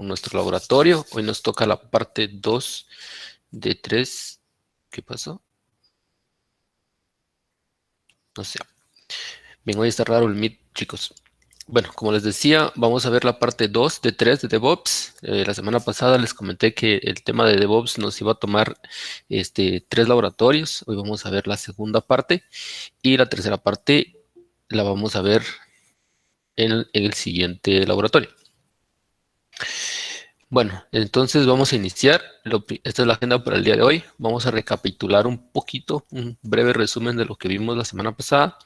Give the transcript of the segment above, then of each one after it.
con nuestro laboratorio. Hoy nos toca la parte 2 de 3. ¿Qué pasó? No sé. Bien, hoy está raro el Meet, chicos. Bueno, como les decía, vamos a ver la parte 2 de 3 de DevOps. La semana pasada les comenté que el tema de DevOps nos iba a tomar 3 laboratorios. Hoy vamos a ver la segunda parte y la tercera parte la vamos a ver en el siguiente laboratorio. Bueno, entonces vamos a iniciar. Esta es la agenda para el día de hoy. Vamos a recapitular un poquito, un breve resumen de lo que vimos la semana pasada.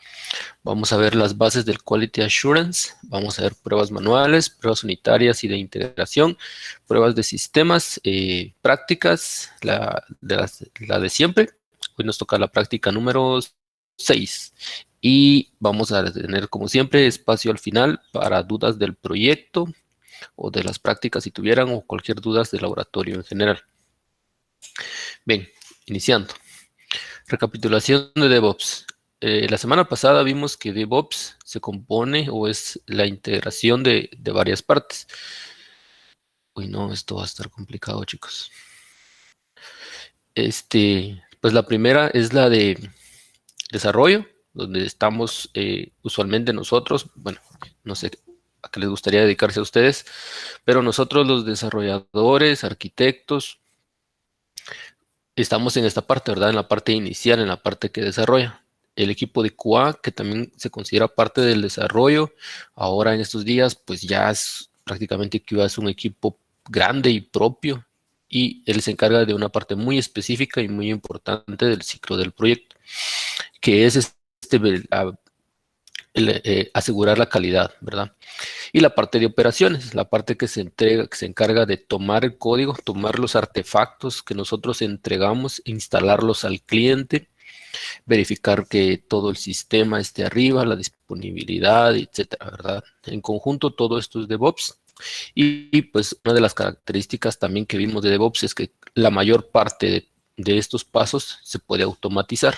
Vamos a ver las bases del Quality Assurance. Vamos a ver pruebas manuales, pruebas unitarias y de integración, pruebas de sistemas, prácticas, la de siempre. Hoy nos toca la práctica número 6. Y vamos a tener, como siempre, espacio al final para dudas del proyecto o de las prácticas si tuvieran, o cualquier duda del laboratorio en general. Bien, iniciando. Recapitulación de DevOps. La semana pasada vimos que DevOps se compone o es la integración de varias partes. Uy, no, esto va a estar complicado, chicos. Pues la primera es la de desarrollo, donde estamos usualmente nosotros, bueno, no sé a qué les gustaría dedicarse a ustedes, pero nosotros los desarrolladores, arquitectos, estamos en esta parte, ¿verdad? En la parte inicial, en la parte que desarrolla. El equipo de QA, que también se considera parte del desarrollo, ahora en estos días, pues ya es prácticamente QA es un equipo grande y propio, y él se encarga de una parte muy específica y muy importante del ciclo del proyecto, que es asegurar la calidad, ¿verdad? Y la parte de operaciones, la parte que se encarga de tomar el código, tomar los artefactos que nosotros entregamos, instalarlos al cliente, verificar que todo el sistema esté arriba, la disponibilidad, etcétera, ¿verdad? En conjunto, todo esto es DevOps. Y pues una de las características también que vimos de DevOps es que la mayor parte de estos pasos se puede automatizar.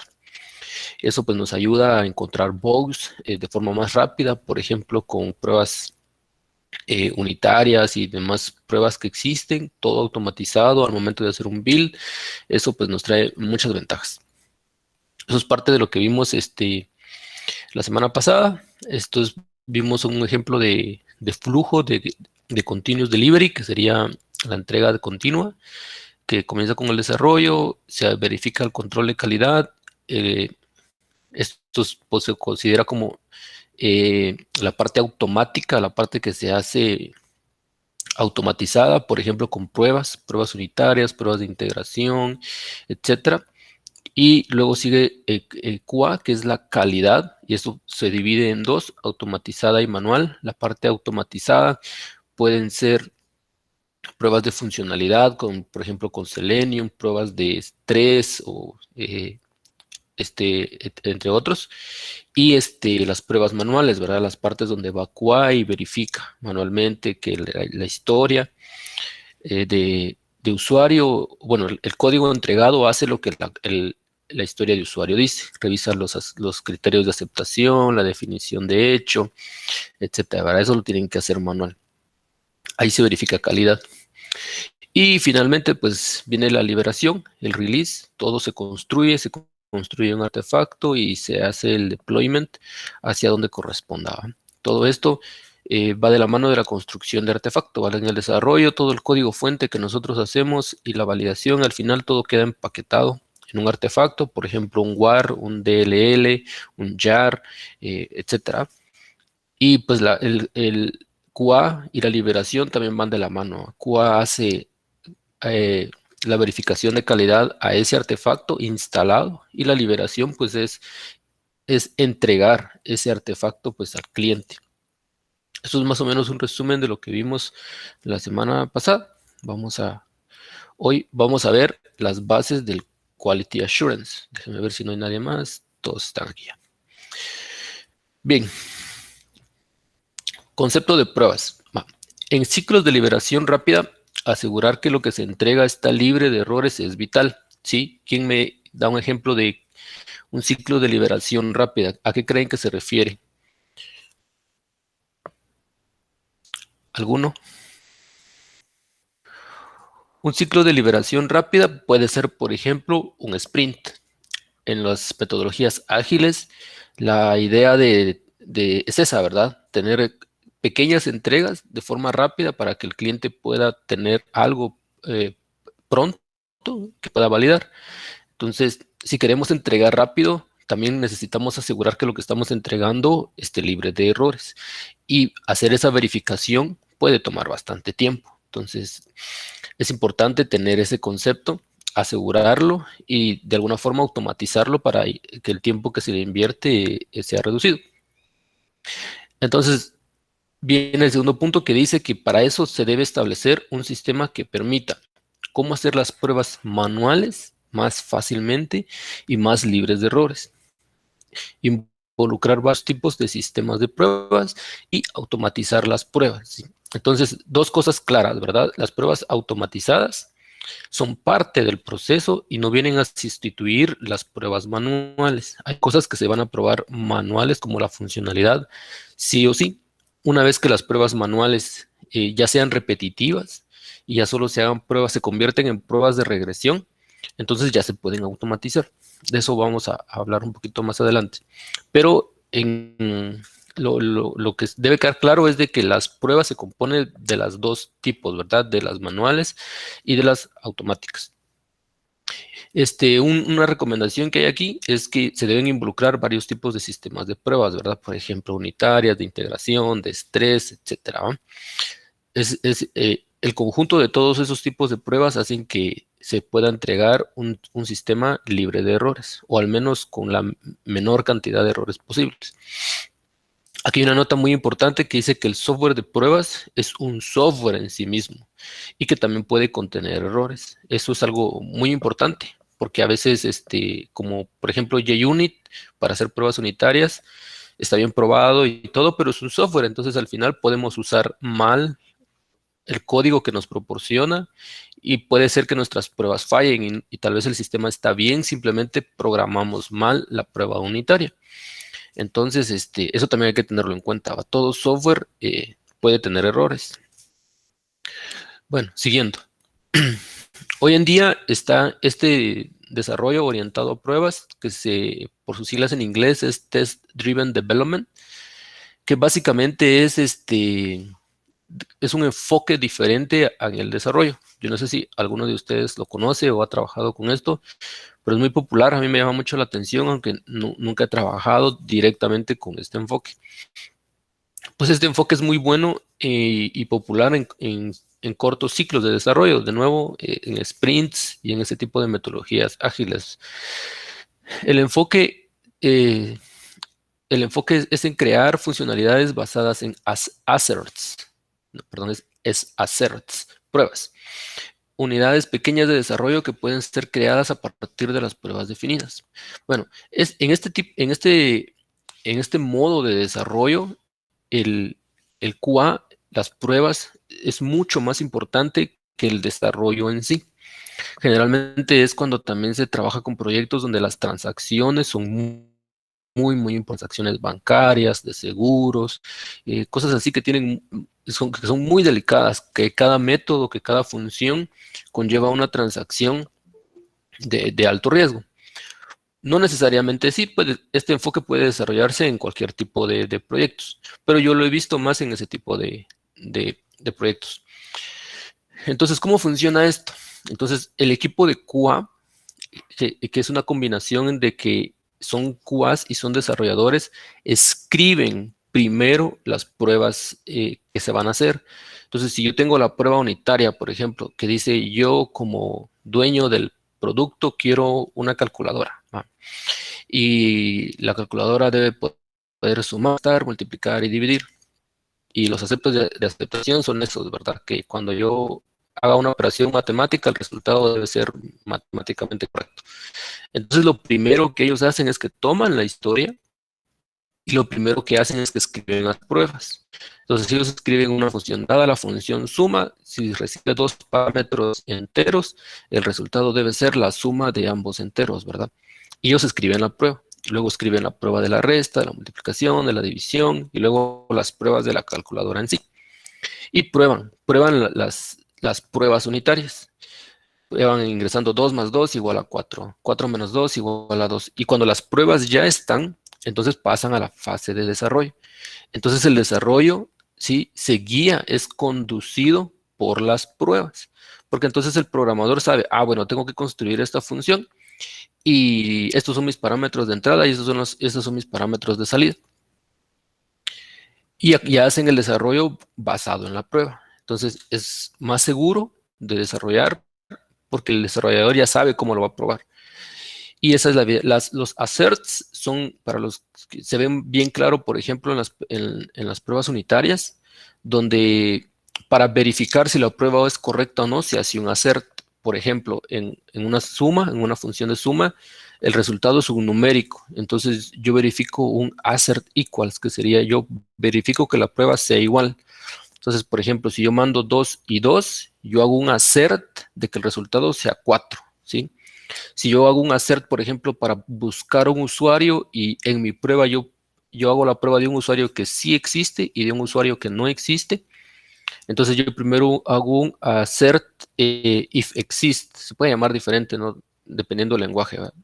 Eso pues nos ayuda a encontrar bugs de forma más rápida, por ejemplo, con pruebas unitarias y demás pruebas que existen, todo automatizado al momento de hacer un build. Eso pues nos trae muchas ventajas. Eso es parte de lo que vimos la semana pasada. Vimos un ejemplo de flujo de continuous delivery, que sería la entrega de continua, que comienza con el desarrollo, se verifica el control de calidad. eh, Esto pues, se considera como la parte automática, la parte que se hace automatizada, por ejemplo, con pruebas unitarias, pruebas de integración, etcétera. Y luego sigue QA, que es la calidad, y esto se divide en dos, automatizada y manual. La parte automatizada pueden ser pruebas de funcionalidad, por ejemplo, con Selenium, pruebas de estrés o entre otros, y las pruebas manuales, ¿verdad? Las partes donde evacúa y verifica manualmente que la historia de usuario, bueno, el código entregado hace lo que la historia de usuario dice, revisa los criterios de aceptación, la definición de hecho, etcétera, ¿verdad? Eso lo tienen que hacer manual. Ahí se verifica calidad. Y finalmente, pues viene la liberación, el release, todo se construye un artefacto y se hace el deployment hacia donde corresponda. Todo esto va de la mano de la construcción de artefacto, ¿vale? En el desarrollo, todo el código fuente que nosotros hacemos y la validación, al final todo queda empaquetado en un artefacto, por ejemplo, un WAR, un DLL, un JAR, etcétera. Y pues el QA y la liberación también van de la mano. QA hace eh, la verificación de calidad a ese artefacto instalado, y la liberación pues es entregar ese artefacto pues al cliente. Eso es más o menos un resumen de lo que vimos la semana pasada. Hoy vamos a ver las bases del Quality Assurance. Déjenme ver si no hay nadie más. Todos están aquí ya. Bien, concepto de pruebas. En ciclos de liberación rápida, asegurar que lo que se entrega está libre de errores es vital. ¿Sí? ¿Quién me da un ejemplo de un ciclo de liberación rápida? ¿A qué creen que se refiere? ¿Alguno? Un ciclo de liberación rápida puede ser, por ejemplo, un sprint. En las metodologías ágiles, la idea es esa, ¿verdad? Tener pequeñas entregas de forma rápida para que el cliente pueda tener algo pronto que pueda validar. Entonces, si queremos entregar rápido, también necesitamos asegurar que lo que estamos entregando esté libre de errores. Y hacer esa verificación puede tomar bastante tiempo. Entonces, es importante tener ese concepto, asegurarlo y de alguna forma automatizarlo para que el tiempo que se le invierte sea reducido. Entonces, viene el segundo punto que dice que para eso se debe establecer un sistema que permita cómo hacer las pruebas manuales más fácilmente y más libres de errores. Involucrar varios tipos de sistemas de pruebas y automatizar las pruebas, ¿sí? Entonces, dos cosas claras, ¿verdad? Las pruebas automatizadas son parte del proceso y no vienen a sustituir las pruebas manuales. Hay cosas que se van a probar manuales como la funcionalidad, sí o sí. Una vez que las pruebas manuales ya sean repetitivas y ya solo se hagan pruebas, se convierten en pruebas de regresión, entonces ya se pueden automatizar. De eso vamos a hablar un poquito más adelante. Pero lo que debe quedar claro es de que las pruebas se componen de las dos tipos, ¿verdad? De las manuales y de las automáticas. Una recomendación que hay aquí es que se deben involucrar varios tipos de sistemas de pruebas, ¿verdad? Por ejemplo, unitarias, de integración, de estrés, etcétera, ¿va? El conjunto de todos esos tipos de pruebas hacen que se pueda entregar un sistema libre de errores, o al menos con la menor cantidad de errores posibles. Aquí hay una nota muy importante que dice que el software de pruebas es un software en sí mismo y que también puede contener errores. Eso es algo muy importante porque a veces, como por ejemplo JUnit para hacer pruebas unitarias, está bien probado y todo, pero es un software. Entonces al final podemos usar mal el código que nos proporciona y puede ser que nuestras pruebas fallen y tal vez el sistema está bien, simplemente programamos mal la prueba unitaria. Entonces, eso también hay que tenerlo en cuenta. Todo software puede tener errores. Bueno, siguiendo. Hoy en día está este desarrollo orientado a pruebas, por sus siglas en inglés, es Test Driven Development, que básicamente es un enfoque diferente en el desarrollo. Yo no sé si alguno de ustedes lo conoce o ha trabajado con esto, pero es muy popular. A mí me llama mucho la atención, aunque nunca he trabajado directamente con este enfoque. Pues este enfoque es muy bueno y popular en cortos ciclos de desarrollo, de nuevo, en sprints y en ese tipo de metodologías ágiles. El enfoque, eh, el enfoque es en crear funcionalidades basadas en asserts, no, perdón, es asserts, pruebas. Unidades pequeñas de desarrollo que pueden ser creadas a partir de las pruebas definidas. Bueno, en este modo de desarrollo, el, el QA, las pruebas, es mucho más importante que el desarrollo en sí. Generalmente es cuando también se trabaja con proyectos donde las transacciones son muy importantes, transacciones bancarias, de seguros, cosas así que son muy delicadas, que cada método, que cada función conlleva una transacción de alto riesgo. No necesariamente sí, este enfoque puede desarrollarse en cualquier tipo de proyectos, pero yo lo he visto más en ese tipo de proyectos. Entonces, ¿cómo funciona esto? Entonces, el equipo de QA, que es una combinación de que son QAs y son desarrolladores, escriben primero las pruebas que se van a hacer. Entonces, si yo tengo la prueba unitaria, por ejemplo, que dice yo como dueño del producto quiero una calculadora, ¿va? Y la calculadora debe poder sumar, multiplicar y dividir. Y los aceptos de aceptación son esos, ¿verdad? Que cuando yo haga una operación matemática, el resultado debe ser matemáticamente correcto. Entonces, lo primero que ellos hacen es que toman la historia y lo primero que hacen es que escriben las pruebas. Entonces, ellos escriben una función, dada la función suma, si recibe dos parámetros enteros, el resultado debe ser la suma de ambos enteros, ¿verdad? Y ellos escriben la prueba. Luego escriben la prueba de la resta, de la multiplicación, de la división y luego las pruebas de la calculadora en sí. Y prueban las pruebas unitarias. van ingresando 2 más 2 igual a 4, 4 menos 2 igual a 2. Y cuando las pruebas ya están, entonces pasan a la fase de desarrollo. Entonces el desarrollo, ¿sí?, se guía, es conducido por las pruebas. Porque entonces el programador sabe, ah, bueno, tengo que construir esta función y estos son mis parámetros de entrada y estos son mis parámetros de salida. Y ya hacen el desarrollo basado en la prueba. Entonces es más seguro de desarrollar porque el desarrollador ya sabe cómo lo va a probar. Y esa es los asserts son para los que se ven bien claro, por ejemplo, en las pruebas unitarias, donde para verificar si la prueba es correcta o no, se hace un assert. Por ejemplo, en una suma, en una función de suma, el resultado es un numérico. Entonces yo verifico un assert equals, que sería yo verifico que la prueba sea igual. Entonces, por ejemplo, si yo mando 2 y 2, yo hago un assert de que el resultado sea 4, ¿sí? Si yo hago un assert, por ejemplo, para buscar un usuario y en mi prueba yo hago la prueba de un usuario que sí existe y de un usuario que no existe, entonces yo primero hago un assert if exist. Se puede llamar diferente, ¿no?, dependiendo del lenguaje, ¿verdad?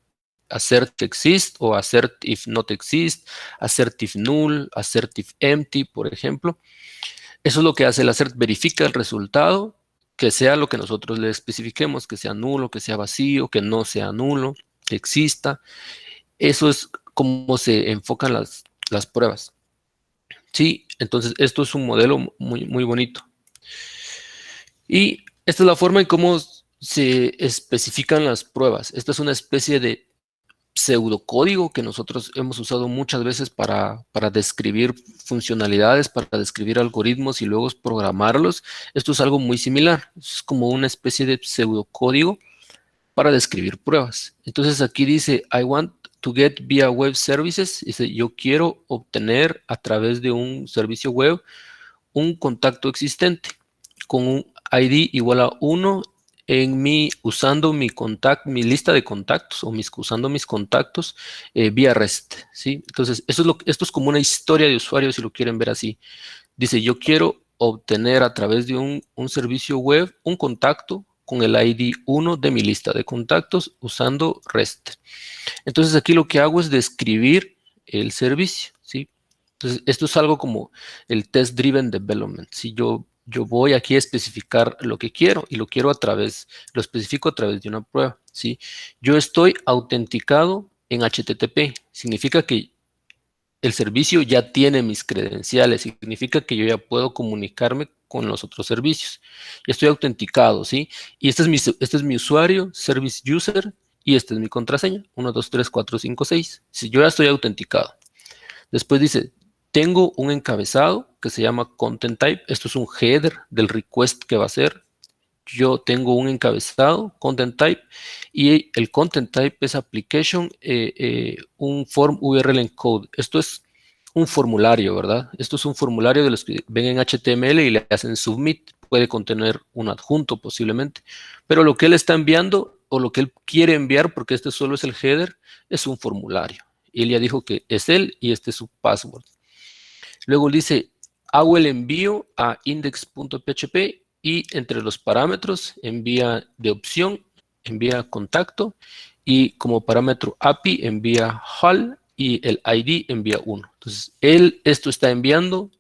Assert exist o assert if not exist, assert if null, assert if empty, por ejemplo. Eso es lo que hace el assert, verifica el resultado, que sea lo que nosotros le especifiquemos, que sea nulo, que sea vacío, que no sea nulo, que exista. Eso es cómo se enfocan las pruebas. Sí, entonces esto es un modelo muy, muy bonito. Y esta es la forma en cómo se especifican las pruebas. Esta es una especie de pseudocódigo que nosotros hemos usado muchas veces para describir funcionalidades, para describir algoritmos y luego programarlos. Esto es algo muy similar. Es como una especie de pseudocódigo para describir pruebas. Entonces aquí dice, I want to get via web services. Dice, yo quiero obtener a través de un servicio web un contacto existente con un ID igual a 1 usando mi lista de contactos o usando mis contactos vía REST, ¿sí? Entonces, esto es como una historia de usuario si lo quieren ver así. Dice, yo quiero obtener a través de un servicio web un contacto con el ID 1 de mi lista de contactos usando REST. Entonces, aquí lo que hago es describir el servicio, ¿sí? Entonces, esto es algo como el Test Driven Development. Si yo voy aquí a especificar lo que quiero y lo especifico a través de una prueba, ¿sí? Yo estoy autenticado en HTTP. Significa que el servicio ya tiene mis credenciales. Significa que yo ya puedo comunicarme con los otros servicios. Ya estoy autenticado, ¿sí? Y este es mi usuario, Service User, y esta es mi contraseña, 1, 2, 3, 4, 5, 6. Si yo ya estoy autenticado. Después dice, tengo un encabezado que se llama content type. Esto es un header del request que va a hacer. Yo tengo un encabezado, content type, y el content type es application, un form URL encode. Esto es un formulario, ¿verdad? Esto es un formulario de los que ven en HTML y le hacen submit. Puede contener un adjunto posiblemente, pero lo que él está enviando o lo que él quiere enviar, porque este solo es el header, es un formulario. Y él ya dijo que es él y este es su password. Luego dice, hago el envío a index.php y entre los parámetros envía de opción, envía contacto y como parámetro API envía HAL y el ID envía 1. Entonces, esto está enviando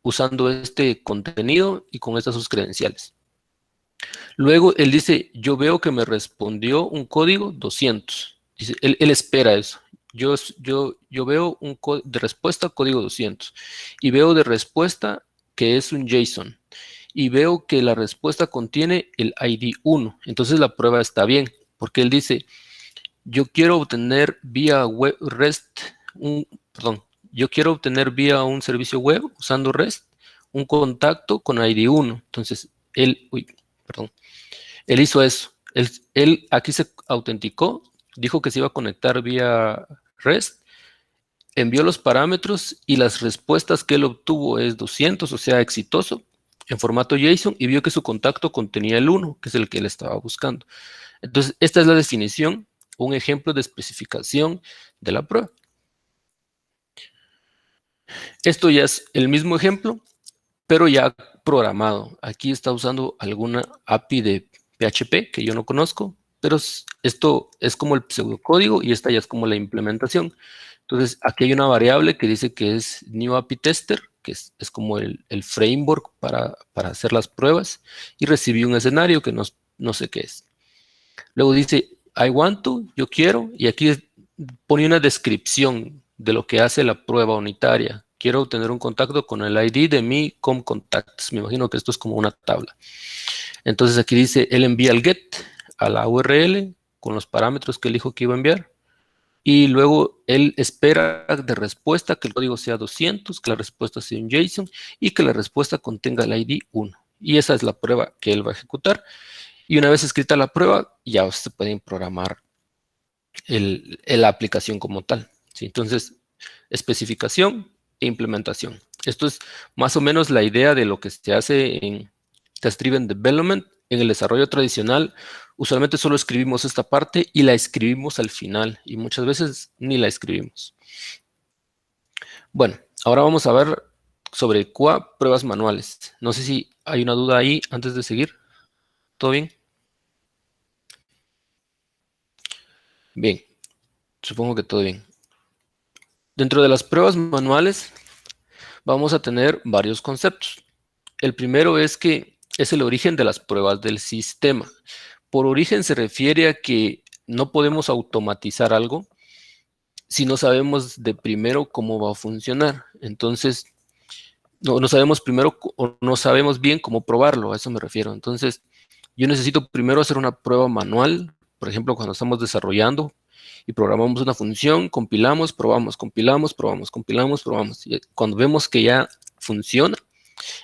usando este contenido y con estas sus credenciales. Luego él dice, yo veo que me respondió un código 200. Dice, él espera eso. Yo veo un de respuesta código 200 y veo de respuesta que es un JSON y veo que la respuesta contiene el ID 1. Entonces la prueba está bien porque él dice, yo quiero obtener vía web REST, perdón, yo quiero obtener vía un servicio web usando REST un contacto con ID 1. Entonces perdón. Él hizo eso. Él aquí se autenticó, dijo que se iba a conectar vía REST, envió los parámetros y las respuestas que él obtuvo es 200, o sea, exitoso, en formato JSON, y vio que su contacto contenía el 1, que es el que él estaba buscando. Entonces, esta es la definición, un ejemplo de especificación de la prueba. Esto ya es el mismo ejemplo, pero ya programado. Aquí está usando alguna API de PHP, que yo no conozco, pero esto es como el pseudocódigo y esta ya es como la implementación. Entonces, aquí hay una variable que dice que es new API tester, que es como el framework para hacer las pruebas, y recibí un escenario que no sé qué es. Luego dice, I want to, yo quiero, y aquí pone una descripción de lo que hace la prueba unitaria. Quiero obtener un contacto con el ID de mi contacts. Me imagino que esto es como una tabla. Entonces aquí dice, él envía el get a la URL con los parámetros que él dijo que iba a enviar. Y luego él espera de respuesta que el código sea 200, que la respuesta sea un JSON y que la respuesta contenga el ID 1. Y esa es la prueba que él va a ejecutar. Y una vez escrita la prueba, ya se pueden programar la aplicación como tal. ¿Sí? Entonces, especificación e implementación. Esto es más o menos la idea de lo que se hace en Test-Driven Development. En el desarrollo tradicional, usualmente solo escribimos esta parte y la escribimos al final, y muchas veces ni la escribimos. Bueno, ahora vamos a ver sobre QA pruebas manuales. No sé si hay una duda ahí antes de seguir. ¿Todo bien? Bien, supongo que todo bien. Dentro de las pruebas manuales vamos a tener varios conceptos. El primero es que es el origen de las pruebas del sistema. Por origen se refiere a que no podemos automatizar algo si no sabemos de primero cómo va a funcionar. Entonces, no sabemos primero o no sabemos bien cómo probarlo, a eso me refiero. Entonces, yo necesito primero hacer una prueba manual, por ejemplo, cuando estamos desarrollando y programamos una función, compilamos, probamos, compilamos, probamos, compilamos, probamos. Y cuando vemos que ya funciona,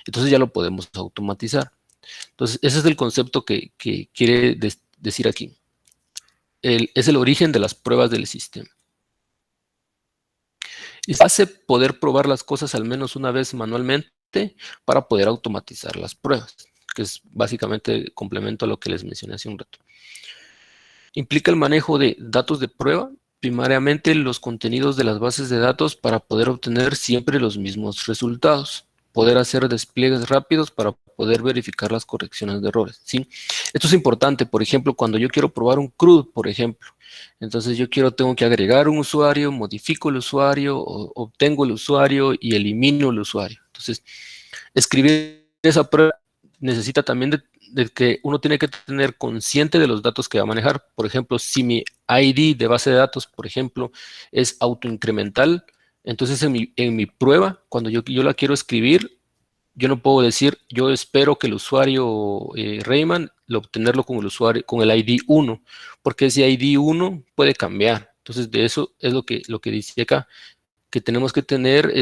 entonces ya lo podemos automatizar. Entonces, ese es el concepto que quiere decir aquí. Es el origen de las pruebas del sistema. Y hace poder probar las cosas al menos una vez manualmente para poder automatizar las pruebas, que es básicamente complemento a lo que les mencioné hace un rato. Implica el manejo de datos de prueba, primariamente los contenidos de las bases de datos para poder obtener siempre los mismos resultados. Poder hacer despliegues rápidos para poder verificar las correcciones de errores, ¿sí? Esto es importante, por ejemplo, cuando yo quiero probar un CRUD, por ejemplo. Entonces tengo que agregar un usuario, modifico el usuario, obtengo el usuario y elimino el usuario. Entonces, escribir esa prueba necesita también de que uno tiene que tener consciente de los datos que va a manejar. Por ejemplo, si mi ID de base de datos, por ejemplo, es autoincremental, entonces en mi prueba, cuando yo la quiero escribir, yo no puedo decir, yo espero que el usuario Rayman, obtenerlo con el usuario, con el ID 1, porque ese ID 1 puede cambiar. Entonces, de eso es lo que dice acá, que tenemos que tener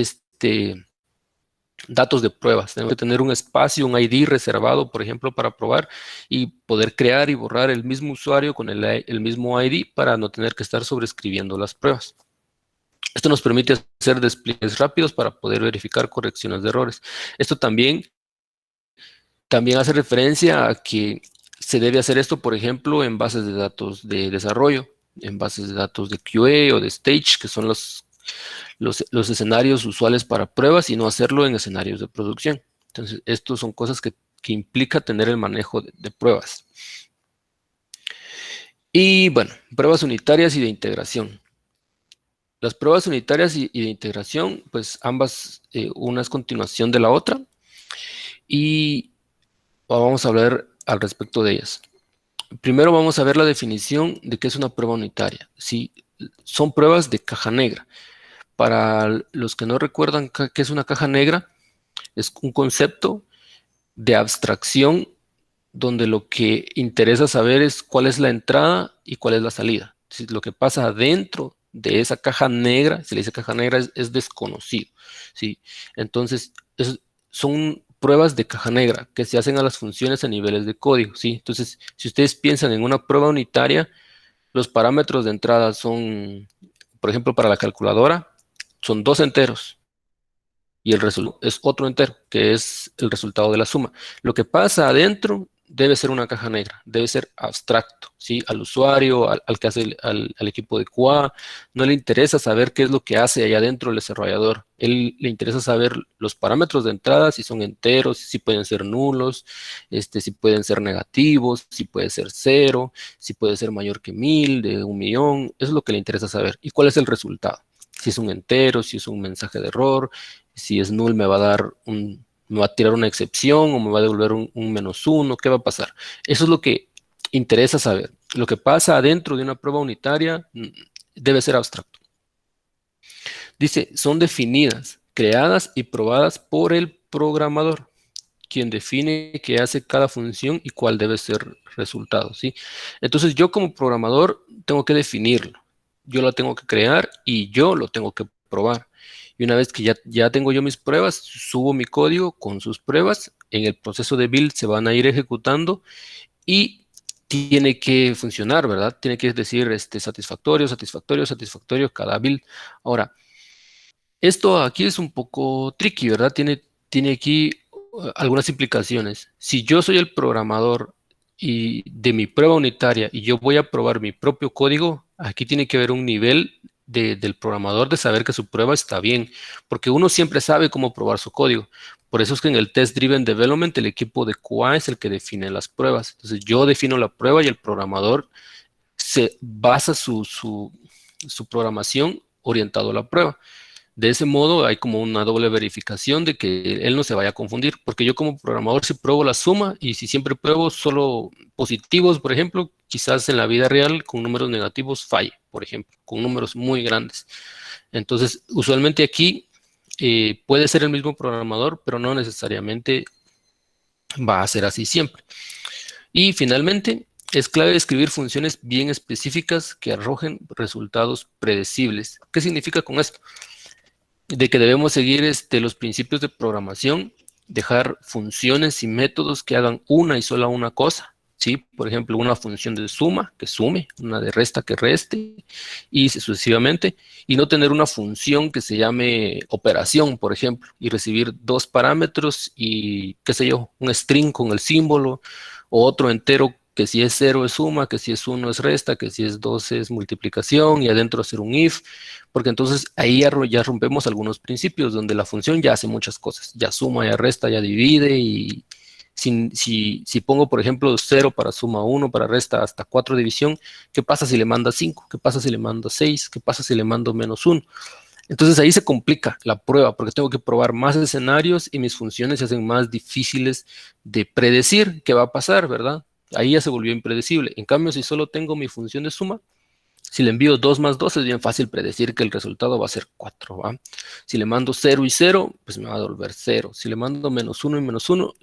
datos de pruebas. Tenemos que tener un espacio, un ID reservado, por ejemplo, para probar y poder crear y borrar el mismo usuario con el mismo ID para no tener que estar sobreescribiendo las pruebas. Esto nos permite hacer despliegues rápidos para poder verificar correcciones de errores. Esto también hace referencia a que se debe hacer esto, por ejemplo, en bases de datos de desarrollo, en bases de datos de QA o de Stage, que son los escenarios usuales para pruebas, y no hacerlo en escenarios de producción. Entonces, estos son cosas que implica tener el manejo de pruebas. Y bueno, pruebas unitarias y de integración. Las pruebas unitarias y de integración, pues ambas, una es continuación de la otra, y vamos a hablar al respecto de ellas. Primero vamos a ver la definición de qué es una prueba unitaria. Sí, son pruebas de caja negra. Para los que no recuerdan qué es una caja negra, es un concepto de abstracción donde lo que interesa saber es cuál es la entrada y cuál es la salida. Si lo que pasa dentro de esa caja negra, se le dice caja negra, es desconocido. ¿Sí? Entonces, son pruebas de caja negra que se hacen a las funciones a niveles de código. ¿Sí? Entonces, si ustedes piensan en una prueba unitaria, los parámetros de entrada son, por ejemplo, para la calculadora, son 2 enteros y el resultado es otro entero, que es el resultado de la suma. Lo que pasa adentro debe ser una caja negra, debe ser abstracto, ¿sí? Al usuario, al que hace, al equipo de QA, no le interesa saber qué es lo que hace allá adentro el desarrollador. Él le interesa saber los parámetros de entrada, si son enteros, si pueden ser nulos, si pueden ser negativos, si puede ser cero, si puede ser mayor que 1000, de 1.000.000. Eso es lo que le interesa saber. ¿Y cuál es el resultado? Si es un entero, si es un mensaje de error, si es null me va a dar me va a tirar una excepción o me va a devolver un -1, ¿qué va a pasar? Eso es lo que interesa saber. Lo que pasa adentro de una prueba unitaria debe ser abstracto. Dice, son definidas, creadas y probadas por el programador, quien define qué hace cada función y cuál debe ser el resultado, ¿sí? Entonces yo como programador tengo que definirlo. Yo lo tengo que crear y yo lo tengo que probar. Y una vez que ya tengo yo mis pruebas, subo mi código con sus pruebas. En el proceso de build se van a ir ejecutando y tiene que funcionar, ¿verdad? Tiene que decir satisfactorio, satisfactorio, satisfactorio cada build. Ahora, esto aquí es un poco tricky, ¿verdad? Tiene aquí algunas implicaciones. Si yo soy el programador y de mi prueba unitaria y yo voy a probar mi propio código, aquí tiene que haber un nivel del programador de saber que su prueba está bien, porque uno siempre sabe cómo probar su código. Por eso es que en el Test Driven Development el equipo de QA es el que define las pruebas. Entonces yo defino la prueba y el programador se basa su programación orientado a la prueba. De ese modo hay como una doble verificación de que él no se vaya a confundir, porque yo como programador si pruebo la suma y si siempre pruebo solo positivos, por ejemplo, quizás en la vida real con números negativos falle, por ejemplo, con números muy grandes. Entonces, usualmente aquí puede ser el mismo programador, pero no necesariamente va a ser así siempre. Y finalmente, es clave escribir funciones bien específicas que arrojen resultados predecibles. ¿Qué significa con esto? De que debemos seguir los principios de programación, dejar funciones y métodos que hagan una y sola una cosa, ¿sí? Por ejemplo, una función de suma que sume, una de resta que reste, y sucesivamente, y no tener una función que se llame operación, por ejemplo, y recibir dos parámetros y, qué sé yo, un string con el símbolo, o otro entero que si es cero es suma, que si es uno es resta, que si es 2 es multiplicación, y adentro hacer un if, porque entonces ahí ya rompemos algunos principios donde la función ya hace muchas cosas, ya suma, ya resta, ya divide y si pongo por ejemplo 0 para suma 1, para resta hasta 4 división, ¿qué pasa si le manda 5? ¿Qué pasa si le mando 6? ¿Qué pasa si le mando -1? Entonces ahí se complica la prueba porque tengo que probar más escenarios y mis funciones se hacen más difíciles de predecir qué va a pasar, ¿verdad? Ahí ya se volvió impredecible. En cambio, si solo tengo mi función de suma, si le envío 2 más 2 es bien fácil predecir que el resultado va a ser 4, ¿va? Si le mando 0 y 0, pues me va a devolver 0. Si le mando -1 y -1,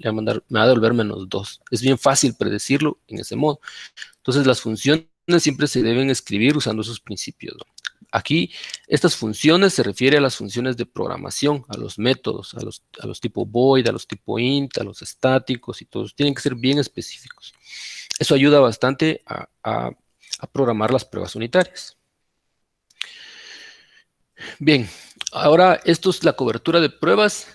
me va a devolver -2. Es bien fácil predecirlo en ese modo. Entonces las funciones siempre se deben escribir usando esos principios, ¿no? Aquí, estas funciones se refiere a las funciones de programación, a los métodos, a los tipo void, a los tipo int, a los estáticos y todos. Tienen que ser bien específicos. Eso ayuda bastante a programar las pruebas unitarias. Bien, ahora esto es la cobertura de pruebas.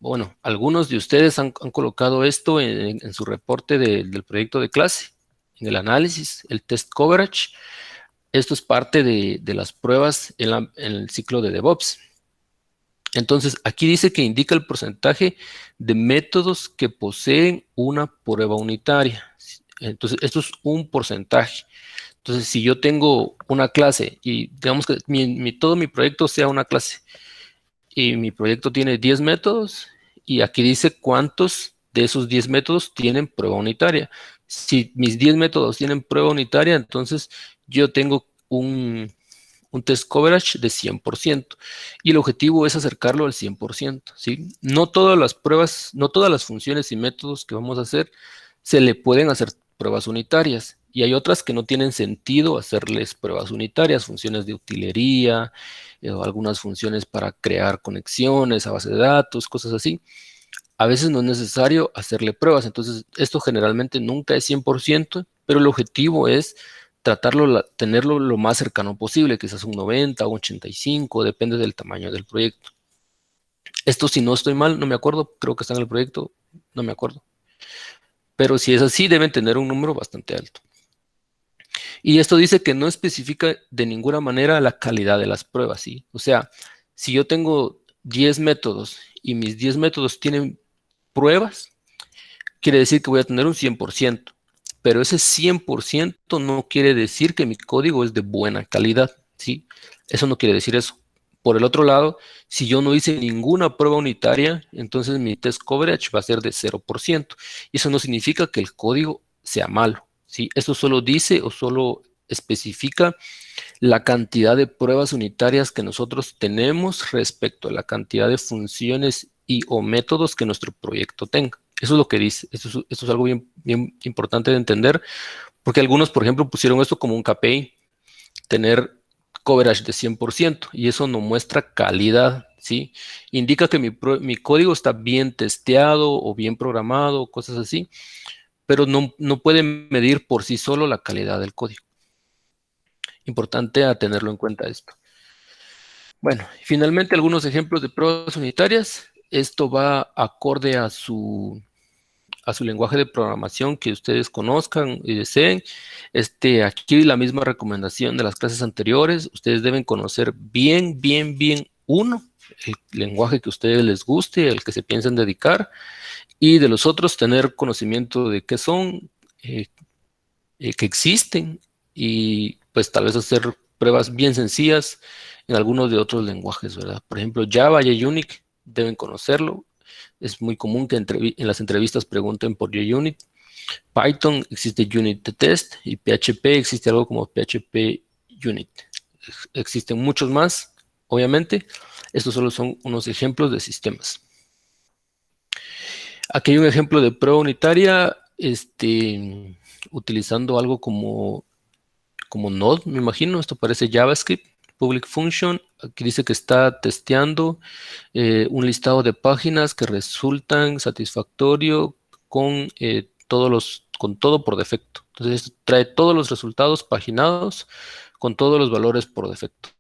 Bueno, algunos de ustedes han colocado esto en su reporte del proyecto de clase, en el análisis, el test coverage. Esto es parte de las pruebas en el ciclo de DevOps. Entonces, aquí dice que indica el porcentaje de métodos que poseen una prueba unitaria. Entonces, esto es un porcentaje. Entonces, si yo tengo una clase y digamos que todo mi proyecto sea una clase y mi proyecto tiene 10 métodos y aquí dice cuántos de esos 10 métodos tienen prueba unitaria. Si mis 10 métodos tienen prueba unitaria, entonces yo tengo un test coverage de 100% y el objetivo es acercarlo al 100%, ¿sí? No todas las pruebas, no todas las funciones y métodos que vamos a hacer se le pueden hacer pruebas unitarias y hay otras que no tienen sentido hacerles pruebas unitarias, funciones de utilería, o algunas funciones para crear conexiones a base de datos, cosas así. A veces no es necesario hacerle pruebas, entonces esto generalmente nunca es 100%, pero el objetivo es tenerlo lo más cercano posible, quizás un 90 o 85, depende del tamaño del proyecto. Esto, si no estoy mal, no me acuerdo, creo que está en el proyecto, no me acuerdo. pero si es así, deben tener un número bastante alto. Y esto dice que no especifica de ninguna manera la calidad de las pruebas, ¿sí? O sea, si yo tengo 10 métodos y mis 10 métodos tienen pruebas, quiere decir que voy a tener un 100%, pero ese 100% no quiere decir que mi código es de buena calidad, ¿sí? Eso no quiere decir eso. Por el otro lado, si yo no hice ninguna prueba unitaria, entonces mi test coverage va a ser de 0%. Y eso no significa que el código sea malo, ¿sí? Eso solo dice o solo especifica la cantidad de pruebas unitarias que nosotros tenemos respecto a la cantidad de funciones y o métodos que nuestro proyecto tenga. Eso es lo que dice. Esto es algo bien, bien importante de entender, porque algunos, por ejemplo, pusieron esto como un KPI, tener coverage de 100%, y eso no muestra calidad, ¿sí? Indica que mi código está bien testeado o bien programado, cosas así, pero no puede medir por sí solo la calidad del código. Importante a tenerlo en cuenta esto. Bueno, finalmente algunos ejemplos de pruebas unitarias. Esto va acorde a su lenguaje de programación que ustedes conozcan y deseen. Aquí la misma recomendación de las clases anteriores. Ustedes deben conocer bien, bien, bien uno, el lenguaje que a ustedes les guste, el que se piensen dedicar, y de los otros tener conocimiento de qué son, que existen, y pues tal vez hacer pruebas bien sencillas en algunos de otros lenguajes, ¿verdad? Por ejemplo, Java y JUnit deben conocerlo. Es muy común que en las entrevistas pregunten por JUnit. Python existe Unit Test, y PHP existe algo como PHP Unit. Existen muchos más, obviamente. Estos solo son unos ejemplos de sistemas. Aquí hay un ejemplo de prueba unitaria, utilizando algo como Node, me imagino. Esto parece JavaScript, Public Function. Aquí dice que está testeando un listado de páginas que resultan satisfactorio con con todo por defecto. Entonces, esto trae todos los resultados paginados con todos los valores por defecto.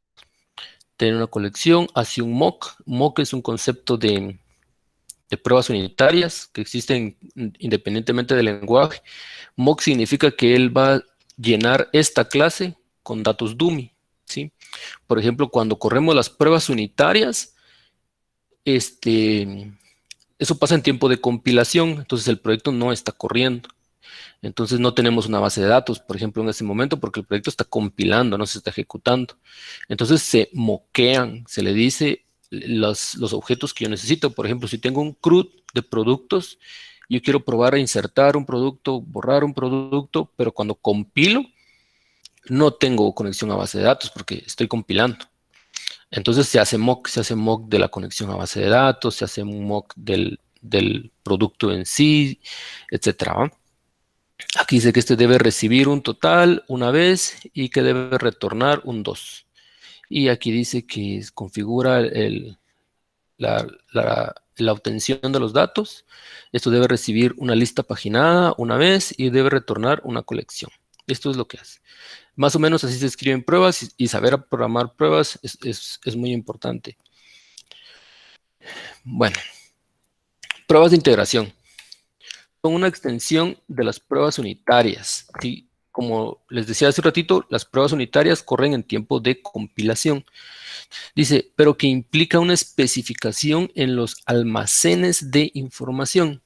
Tiene una colección, hace un mock. Mock es un concepto de pruebas unitarias que existen independientemente del lenguaje. Mock significa que él va a llenar esta clase con datos dummy, ¿sí? Por ejemplo, cuando corremos las pruebas unitarias, eso pasa en tiempo de compilación, entonces el proyecto no está corriendo. Entonces no tenemos una base de datos, por ejemplo, en ese momento, porque el proyecto está compilando, no se está ejecutando. Entonces se moquean, se le dice los objetos que yo necesito. Por ejemplo, si tengo un CRUD de productos, yo quiero probar a insertar un producto, borrar un producto, pero cuando compilo, no tengo conexión a base de datos porque estoy compilando. Entonces se hace mock de la conexión a base de datos, se hace un mock del producto en sí, etcétera, ¿va? Aquí dice que este debe recibir un total una vez y que debe retornar un 2. Y aquí dice que configura la obtención de los datos. Esto debe recibir una lista paginada una vez y debe retornar una colección. Esto es lo que hace. Más o menos así se escriben pruebas, y saber programar pruebas es muy importante. Bueno, pruebas de integración. Son una extensión de las pruebas unitarias, ¿sí? Como les decía hace un ratito, las pruebas unitarias corren en tiempo de compilación. Dice, pero que implica una especificación en los almacenes de información.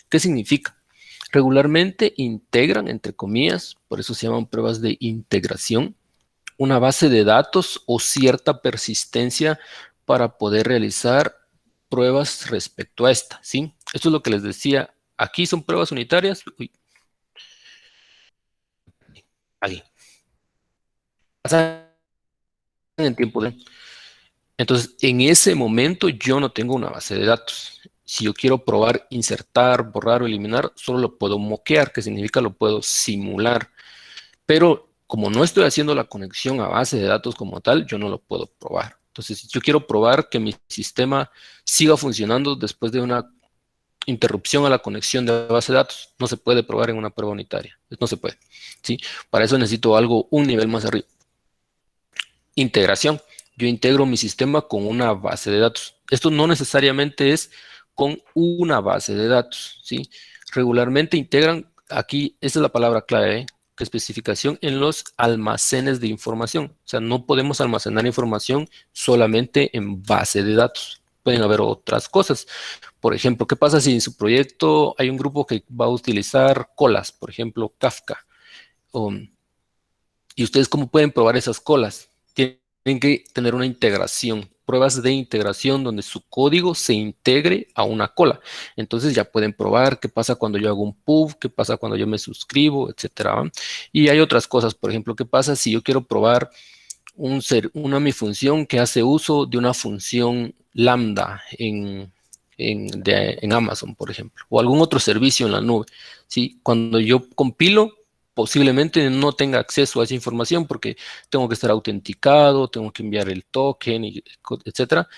¿Qué significa? Regularmente integran, entre comillas, por eso se llaman pruebas de integración, una base de datos o cierta persistencia para poder realizar pruebas respecto a esta, ¿sí? Esto es lo que les decía. Aquí son pruebas unitarias. Uy, ahí. Pasan en tiempo de... Entonces, en ese momento yo no tengo una base de datos. Si yo quiero probar, insertar, borrar o eliminar, solo lo puedo moquear, que significa lo puedo simular. Pero como no estoy haciendo la conexión a base de datos como tal, yo no lo puedo probar. Entonces, si yo quiero probar que mi sistema siga funcionando después de una interrupción a la conexión de base de datos, no se puede probar en una prueba unitaria. No se puede, ¿sí? Para eso necesito algo un nivel más arriba. Integración. Yo integro mi sistema con una base de datos. Esto no necesariamente es con una base de datos, ¿sí? regularmente integran, aquí, esta es la palabra clave, que especificación en los almacenes de información. O sea, no podemos almacenar información solamente en base de datos. Pueden haber otras cosas. Por ejemplo, ¿qué pasa si en su proyecto hay un grupo que va a utilizar colas? Por ejemplo, Kafka. ¿Y ustedes cómo pueden probar esas colas? Tienen que tener una integración, pruebas de integración donde su código se integre a una cola. Entonces ya pueden probar qué pasa cuando yo hago un pub, qué pasa cuando yo me suscribo, etcétera, ¿va? Y hay otras cosas, por ejemplo, qué pasa si yo quiero probar una mi función que hace uso de una función lambda en Amazon, por ejemplo, o algún otro servicio en la nube. ¿Sí? Cuando yo compilo, posiblemente no tenga acceso a esa información porque tengo que estar autenticado, tengo que enviar el token, etcétera.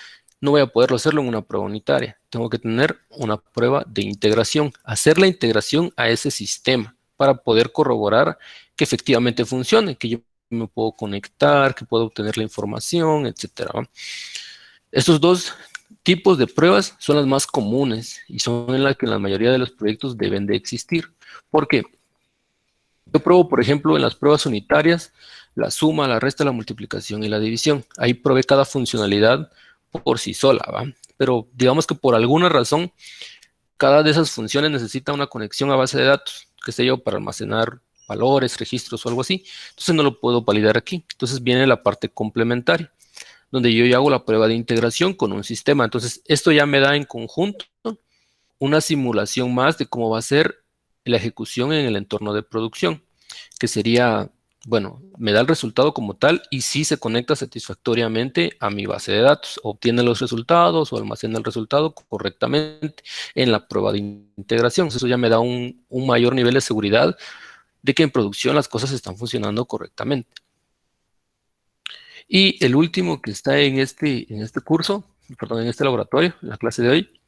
No voy a poderlo hacerlo en una prueba unitaria. Tengo que tener una prueba de integración, hacer la integración a ese sistema para poder corroborar que efectivamente funcione, que yo me puedo conectar, que puedo obtener la información, etcétera, ¿va? Estos dos tipos de pruebas son las más comunes y son en las que la mayoría de los proyectos deben de existir. ¿Por qué? Yo pruebo, por ejemplo, en las pruebas unitarias, la suma, la resta, la multiplicación y la división. Ahí probé cada funcionalidad por sí sola, ¿va? Pero digamos que por alguna razón, cada de esas funciones necesita una conexión a base de datos, qué sé yo, para almacenar valores, registros o algo así. Entonces no lo puedo validar aquí. Entonces viene la parte complementaria, donde yo ya hago la prueba de integración con un sistema. Entonces esto ya me da en conjunto una simulación más de cómo va a ser la ejecución en el entorno de producción, que sería, bueno, me da el resultado como tal y si se conecta satisfactoriamente a mi base de datos, obtiene los resultados o almacena el resultado correctamente en la prueba de integración. Eso ya me da un mayor nivel de seguridad de que en producción las cosas están funcionando correctamente. Y el último que está en este curso, perdón, en este laboratorio, en la clase de hoy,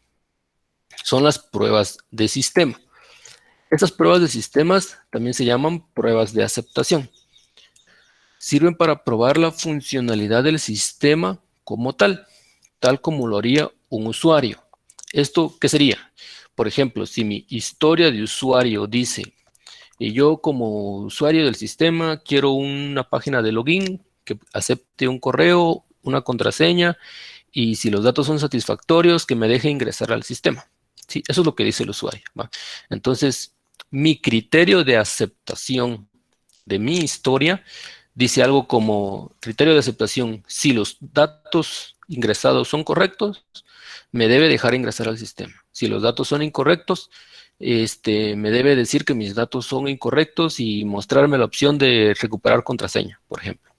son las pruebas de sistema. Estas pruebas de sistemas también se llaman pruebas de aceptación. Sirven para probar la funcionalidad del sistema como tal como lo haría un usuario. ¿Esto qué sería? Por ejemplo, si mi historia de usuario dice, y yo como usuario del sistema quiero una página de login que acepte un correo, una contraseña, y si los datos son satisfactorios, que me deje ingresar al sistema. Sí, eso es lo que dice el usuario, ¿va? Entonces, mi criterio de aceptación de mi historia dice algo como criterio de aceptación: si los datos ingresados son correctos, me debe dejar ingresar al sistema. Si los datos son incorrectos, me debe decir que mis datos son incorrectos y mostrarme la opción de recuperar contraseña, por ejemplo.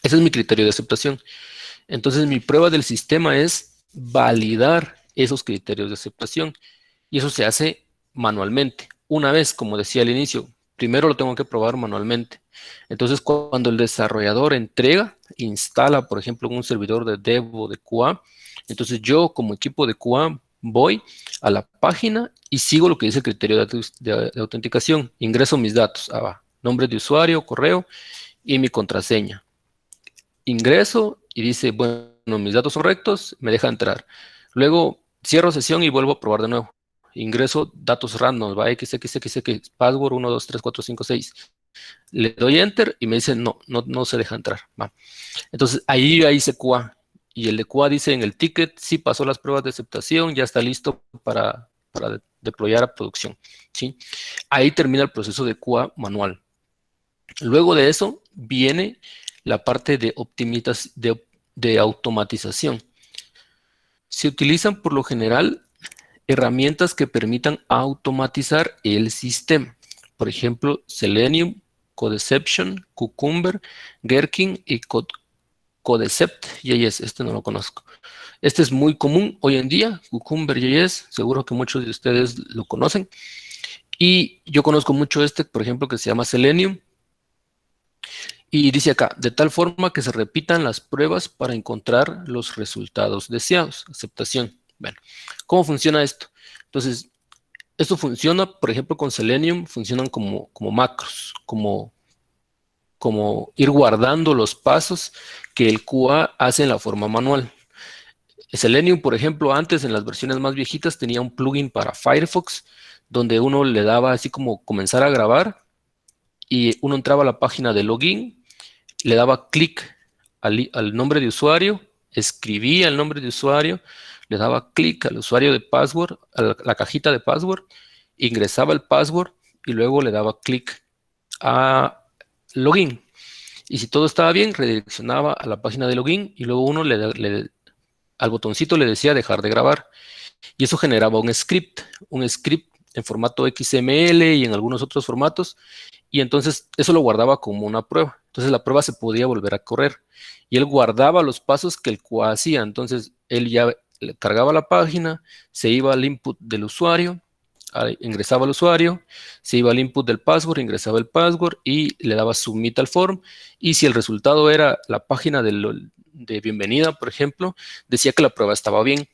Ese es mi criterio de aceptación. Entonces, mi prueba del sistema es validar esos criterios de aceptación y eso se hace manualmente. Una vez, como decía al inicio, primero lo tengo que probar manualmente. Entonces, cuando el desarrollador entrega, instala, por ejemplo, un servidor de dev o de QA, entonces yo como equipo de QA voy a la página y sigo lo que dice el criterio de autenticación. Ingreso mis datos, nombre de usuario, correo y mi contraseña. Ingreso y dice, bueno, mis datos son rectos, me deja entrar. Luego cierro sesión y vuelvo a probar de nuevo. Ingreso datos random, va, XXXX, password 1, 2, 3, 4, 5, 6. Le doy enter y me dice, no se deja entrar. Va. Entonces ahí hice QA. Y el de QA dice en el ticket, sí pasó las pruebas de aceptación, ya está listo para deployar a producción. ¿Sí? Ahí termina el proceso de QA manual. Luego de eso viene la parte de automatización. Se utilizan por lo general herramientas que permitan automatizar el sistema. Por ejemplo, Selenium, Codeception, Cucumber, Gherkin y Codecept.js. Este no lo conozco. Este es muy común hoy en día, Cucumber.js. Seguro que muchos de ustedes lo conocen. Y yo conozco mucho por ejemplo, que se llama Selenium. Y dice acá, de tal forma que se repitan las pruebas para encontrar los resultados deseados. Aceptación. Bueno, ¿cómo funciona esto? Entonces, esto funciona, por ejemplo, con Selenium, funcionan como macros, como ir guardando los pasos que el QA hace en la forma manual. Selenium, por ejemplo, antes en las versiones más viejitas tenía un plugin para Firefox donde uno le daba así como comenzar a grabar y uno entraba a la página de login, le daba clic al nombre de usuario, escribía el nombre de usuario, le daba clic al usuario de password, a la cajita de password, ingresaba el password y luego le daba clic a login. Y si todo estaba bien, redireccionaba a la página de login y luego uno al botoncito le decía dejar de grabar. Y eso generaba un script en formato XML y en algunos otros formatos. Y entonces eso lo guardaba como una prueba. Entonces la prueba se podía volver a correr. Y él guardaba los pasos que el QA hacía. Entonces él ya cargaba la página, se iba al input del usuario, ingresaba al usuario, se iba al input del password, ingresaba el password y le daba submit al form. Y si el resultado era la página de bienvenida, por ejemplo, decía que la prueba estaba bien.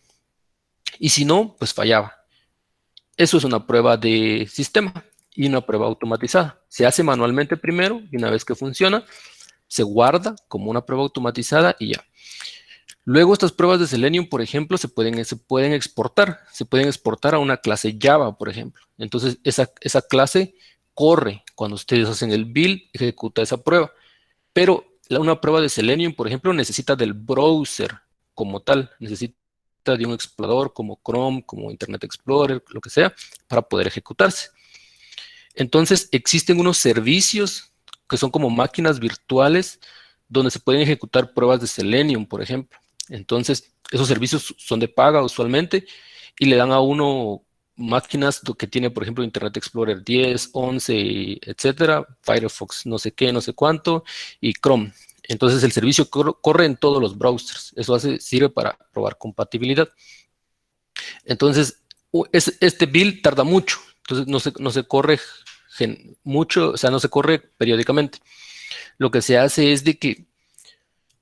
Y si no, pues fallaba. Eso es una prueba de sistema y una prueba automatizada. Se hace manualmente primero y una vez que funciona, se guarda como una prueba automatizada y ya. Luego estas pruebas de Selenium, por ejemplo, se pueden exportar. Se pueden exportar a una clase Java, por ejemplo. Entonces, esa clase corre cuando ustedes hacen el build, ejecuta esa prueba. Pero una prueba de Selenium, por ejemplo, necesita del browser como tal. Necesita de un explorador como Chrome, como Internet Explorer, lo que sea, para poder ejecutarse. Entonces, existen unos servicios que son como máquinas virtuales donde se pueden ejecutar pruebas de Selenium, por ejemplo. Entonces, esos servicios son de paga usualmente y le dan a uno máquinas que tiene, por ejemplo, Internet Explorer 10, 11, etcétera, Firefox no sé qué, no sé cuánto, y Chrome. Entonces, el servicio corre en todos los browsers. Eso sirve para probar compatibilidad. Entonces, este build tarda mucho. Entonces, no se corre mucho, o sea, no se corre periódicamente. Lo que se hace es de que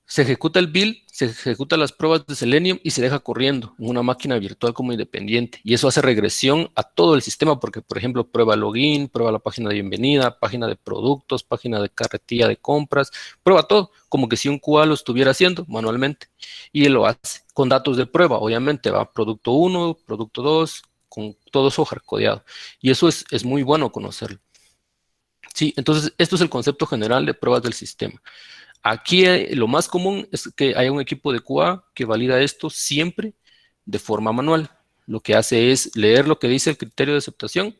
se ejecuta el build, se ejecutan las pruebas de Selenium y se deja corriendo en una máquina virtual como independiente. Y eso hace regresión a todo el sistema porque, por ejemplo, prueba login, prueba la página de bienvenida, página de productos, página de carretilla de compras, prueba todo, como que si un QA lo estuviera haciendo manualmente. Y él lo hace con datos de prueba, obviamente, va producto 1, producto 2, con todo eso hardcodeado. Y eso es muy bueno conocerlo. Sí, entonces esto es el concepto general de pruebas del sistema. Aquí lo más común es que haya un equipo de QA que valida esto siempre de forma manual. Lo que hace es leer lo que dice el criterio de aceptación.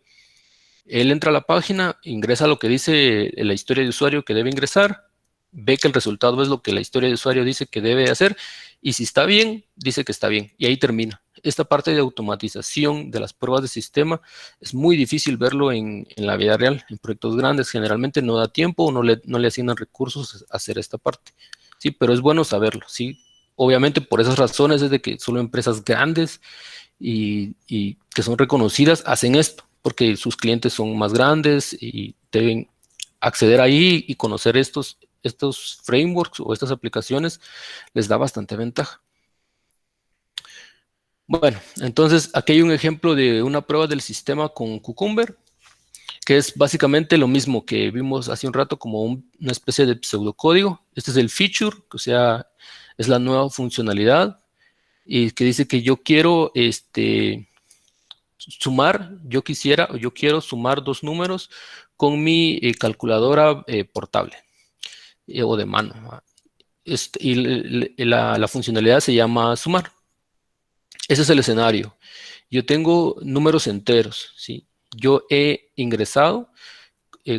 Él entra a la página, ingresa lo que dice la historia de usuario que debe ingresar, ve que el resultado es lo que la historia de usuario dice que debe hacer, y si está bien, dice que está bien, y ahí termina. Esta parte de automatización de las pruebas de sistema es muy difícil verlo en la vida real. En proyectos grandes generalmente no da tiempo o no le asignan recursos a hacer esta parte. Sí, pero es bueno saberlo, sí. Obviamente por esas razones es de que solo empresas grandes y que son reconocidas hacen esto, porque sus clientes son más grandes y deben acceder ahí y conocer estos frameworks o estas aplicaciones les da bastante ventaja. Bueno, entonces aquí hay un ejemplo de una prueba del sistema con Cucumber, que es básicamente lo mismo que vimos hace un rato como una especie de pseudocódigo. Este es el feature, o sea, es la nueva funcionalidad y que dice que yo quiero sumar, yo quiero sumar dos números con mi calculadora portable o de mano. Y la funcionalidad se llama sumar. Ese es el escenario. Yo tengo números enteros, ¿sí? Yo he ingresado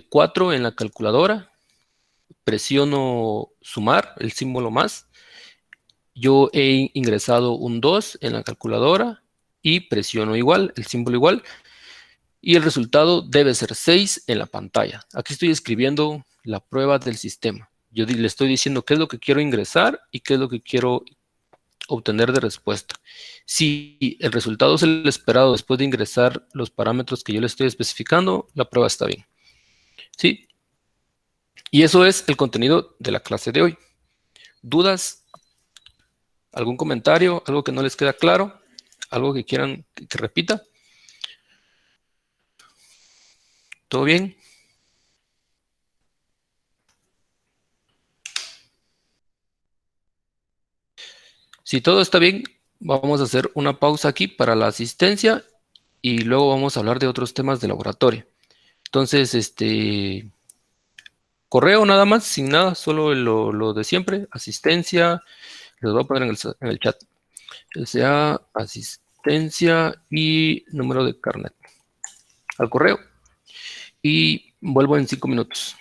4 en la calculadora, presiono sumar, el símbolo más. Yo he ingresado un 2 en la calculadora y presiono igual, el símbolo igual. Y el resultado debe ser 6 en la pantalla. Aquí estoy escribiendo la prueba del sistema. Yo le estoy diciendo qué es lo que quiero ingresar y qué es lo que quiero obtener de respuesta. Si el resultado es el esperado después de ingresar los parámetros que yo le estoy especificando, la prueba está bien. ¿Sí? Y eso es el contenido de la clase de hoy. ¿Dudas? ¿Algún comentario? ¿Algo que no les queda claro? ¿Algo que quieran que repita? ¿Todo bien? Si todo está bien, vamos a hacer una pausa aquí para la asistencia y luego vamos a hablar de otros temas de laboratorio. Entonces, correo nada más, sin nada, solo lo de siempre, asistencia, les voy a poner en el chat, sea asistencia y número de carnet al correo. Y vuelvo en 5 minutos.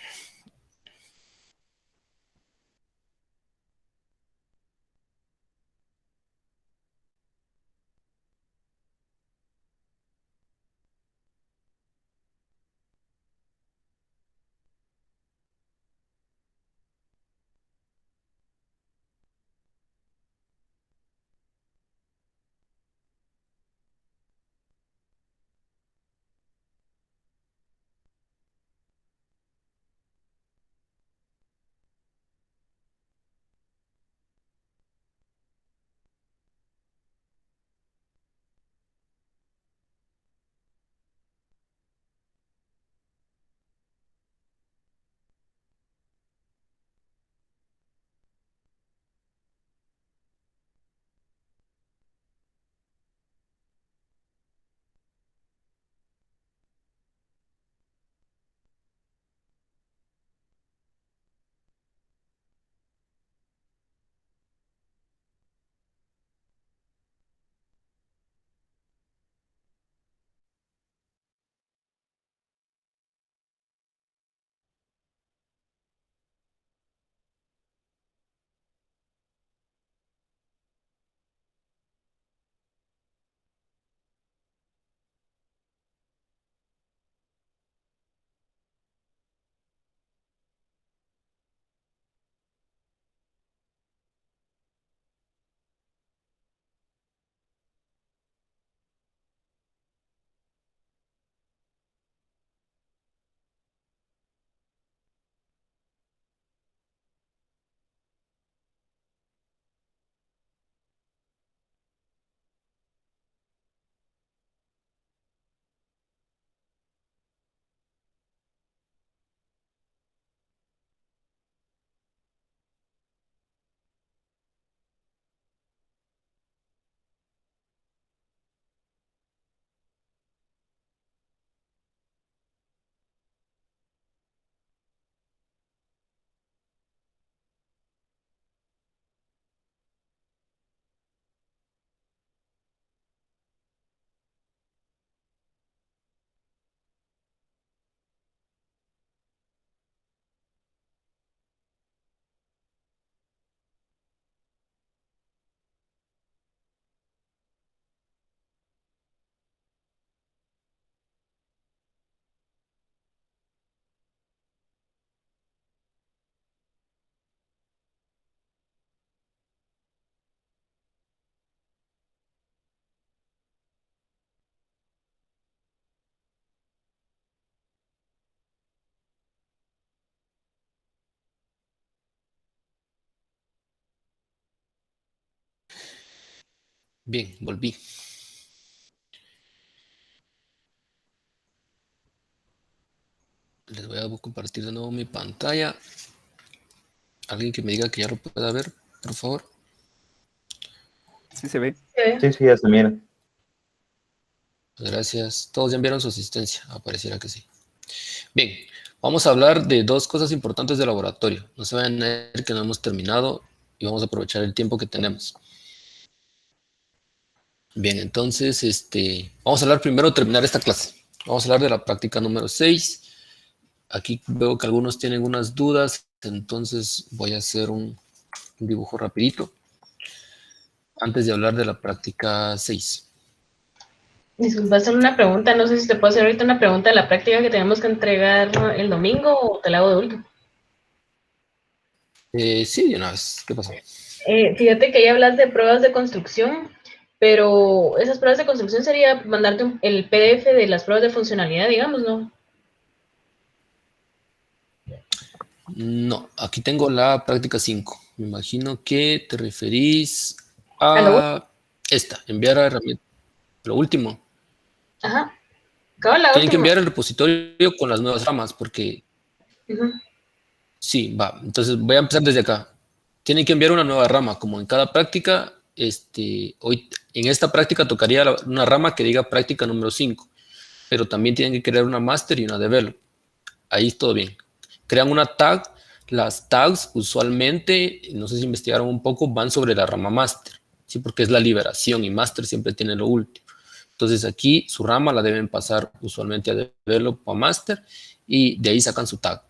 Bien, volví. Les voy a compartir de nuevo mi pantalla. Alguien que me diga que ya lo pueda ver, por favor. Sí se ve. Sí, sí, ya se mira. Gracias. Todos ya enviaron su asistencia. Pareciera que sí. Bien, vamos a hablar de dos cosas importantes de laboratorio. No se vayan a ver que no hemos terminado y vamos a aprovechar el tiempo que tenemos. Bien, entonces, vamos a hablar primero de terminar esta clase. Vamos a hablar de la práctica número 6. Aquí veo que algunos tienen unas dudas, entonces voy a hacer un dibujo rapidito antes de hablar de la práctica 6. Disculpa, hacer una pregunta. No sé si te puedo hacer ahorita una pregunta de la práctica que tenemos que entregar el domingo o te la hago de último. Sí, de una vez. ¿Qué pasó? Fíjate que ahí hablas de pruebas de construcción, pero esas pruebas de construcción sería mandarte el PDF de las pruebas de funcionalidad, digamos, ¿no? No, aquí tengo la práctica 5. Me imagino que te referís A lo a esta, enviar a herramienta. Lo último. Ajá. Acaba la Tienen que última. enviar el repositorio con las nuevas ramas, porque Uh-huh. sí, va. Entonces voy a empezar desde acá. Tienen que enviar una nueva rama, como en cada práctica, hoy en esta práctica tocaría una rama que diga práctica número 5, pero también tienen que crear una master y una develop. Ahí todo bien. Crean una tag. Las tags usualmente, no sé si investigaron un poco, van sobre la rama master, ¿sí? Porque es la liberación y master siempre tiene lo último. Entonces aquí su rama la deben pasar usualmente a develop o a master y de ahí sacan su tag.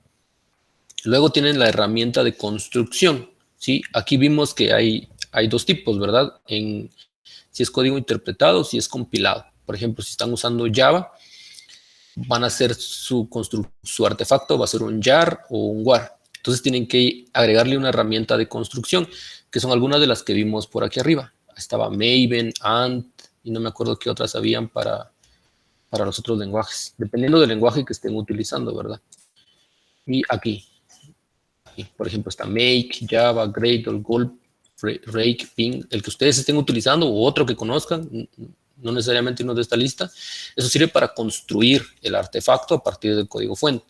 Luego tienen la herramienta de construcción, ¿sí? Aquí vimos que hay dos tipos, ¿verdad? Si es código interpretado, si es compilado. Por ejemplo, si están usando Java, van a hacer su artefacto, va a ser un jar o un war. Entonces tienen que agregarle una herramienta de construcción, que son algunas de las que vimos por aquí arriba. Estaba Maven, Ant, y no me acuerdo qué otras habían para los otros lenguajes, dependiendo del lenguaje que estén utilizando, ¿verdad? Y aquí, por ejemplo, está Make, Java, Gradle, Gulp, Rake, Ping, el que ustedes estén utilizando o otro que conozcan, no necesariamente uno de esta lista. Eso sirve para construir el artefacto a partir del código fuente.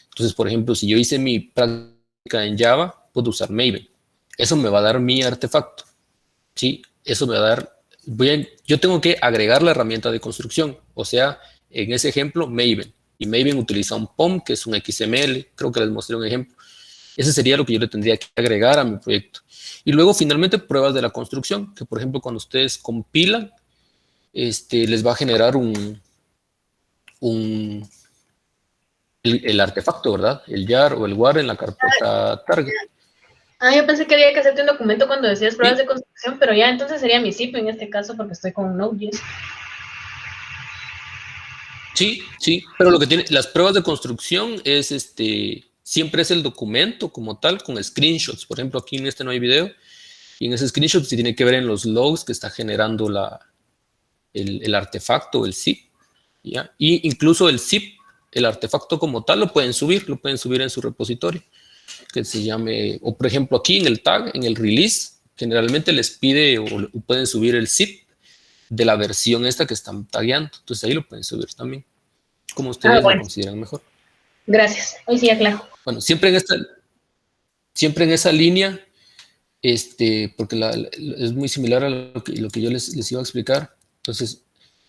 Entonces, por ejemplo, si yo hice mi práctica en Java, puedo usar Maven. Eso me va a dar mi artefacto, ¿sí? Eso me va a dar, yo tengo que agregar la herramienta de construcción, o sea, en ese ejemplo, Maven. Y Maven utiliza un POM, que es un XML, creo que les mostré un ejemplo. Ese sería lo que yo le tendría que agregar a mi proyecto. Y luego, finalmente, pruebas de la construcción, que por ejemplo, cuando ustedes compilan, les va a generar el artefacto, ¿verdad? El jar o el war en la carpeta target. Yo pensé que había que hacerte un documento cuando decías pruebas Sí, de construcción, pero ya entonces sería mi zip en este caso porque estoy con Node.js. sí, pero lo que tiene las pruebas de construcción es siempre es el documento como tal con screenshots. Por ejemplo, aquí en este no hay video y en ese screenshot se tiene que ver en los logs que está generando el artefacto, el zip, ¿ya? Y incluso el zip, el artefacto como tal, lo pueden subir en su repositorio que se llame, o por ejemplo aquí en el tag, en el release, generalmente les pide o pueden subir el zip de la versión esta que están tagueando. Entonces ahí lo pueden subir también, como ustedes lo Bueno, consideran mejor. gracias. Hoy sí, aclaro. Bueno, siempre en esa línea, porque es muy similar a lo que yo les iba a explicar. Entonces,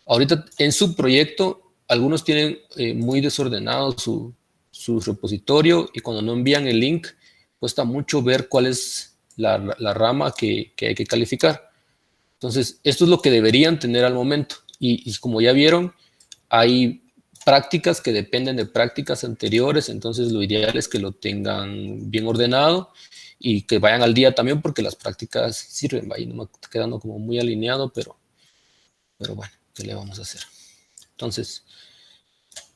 ahorita en su proyecto, algunos tienen muy desordenado su repositorio y cuando no envían el link, cuesta mucho ver cuál es la rama que hay que calificar. Entonces, esto es lo que deberían tener al momento. Y como ya vieron, hay prácticas que dependen de prácticas anteriores, entonces lo ideal es que lo tengan bien ordenado y que vayan al día también porque las prácticas sirven. Ahí no me quedando como muy alineado, pero bueno, ¿qué le vamos a hacer? Entonces,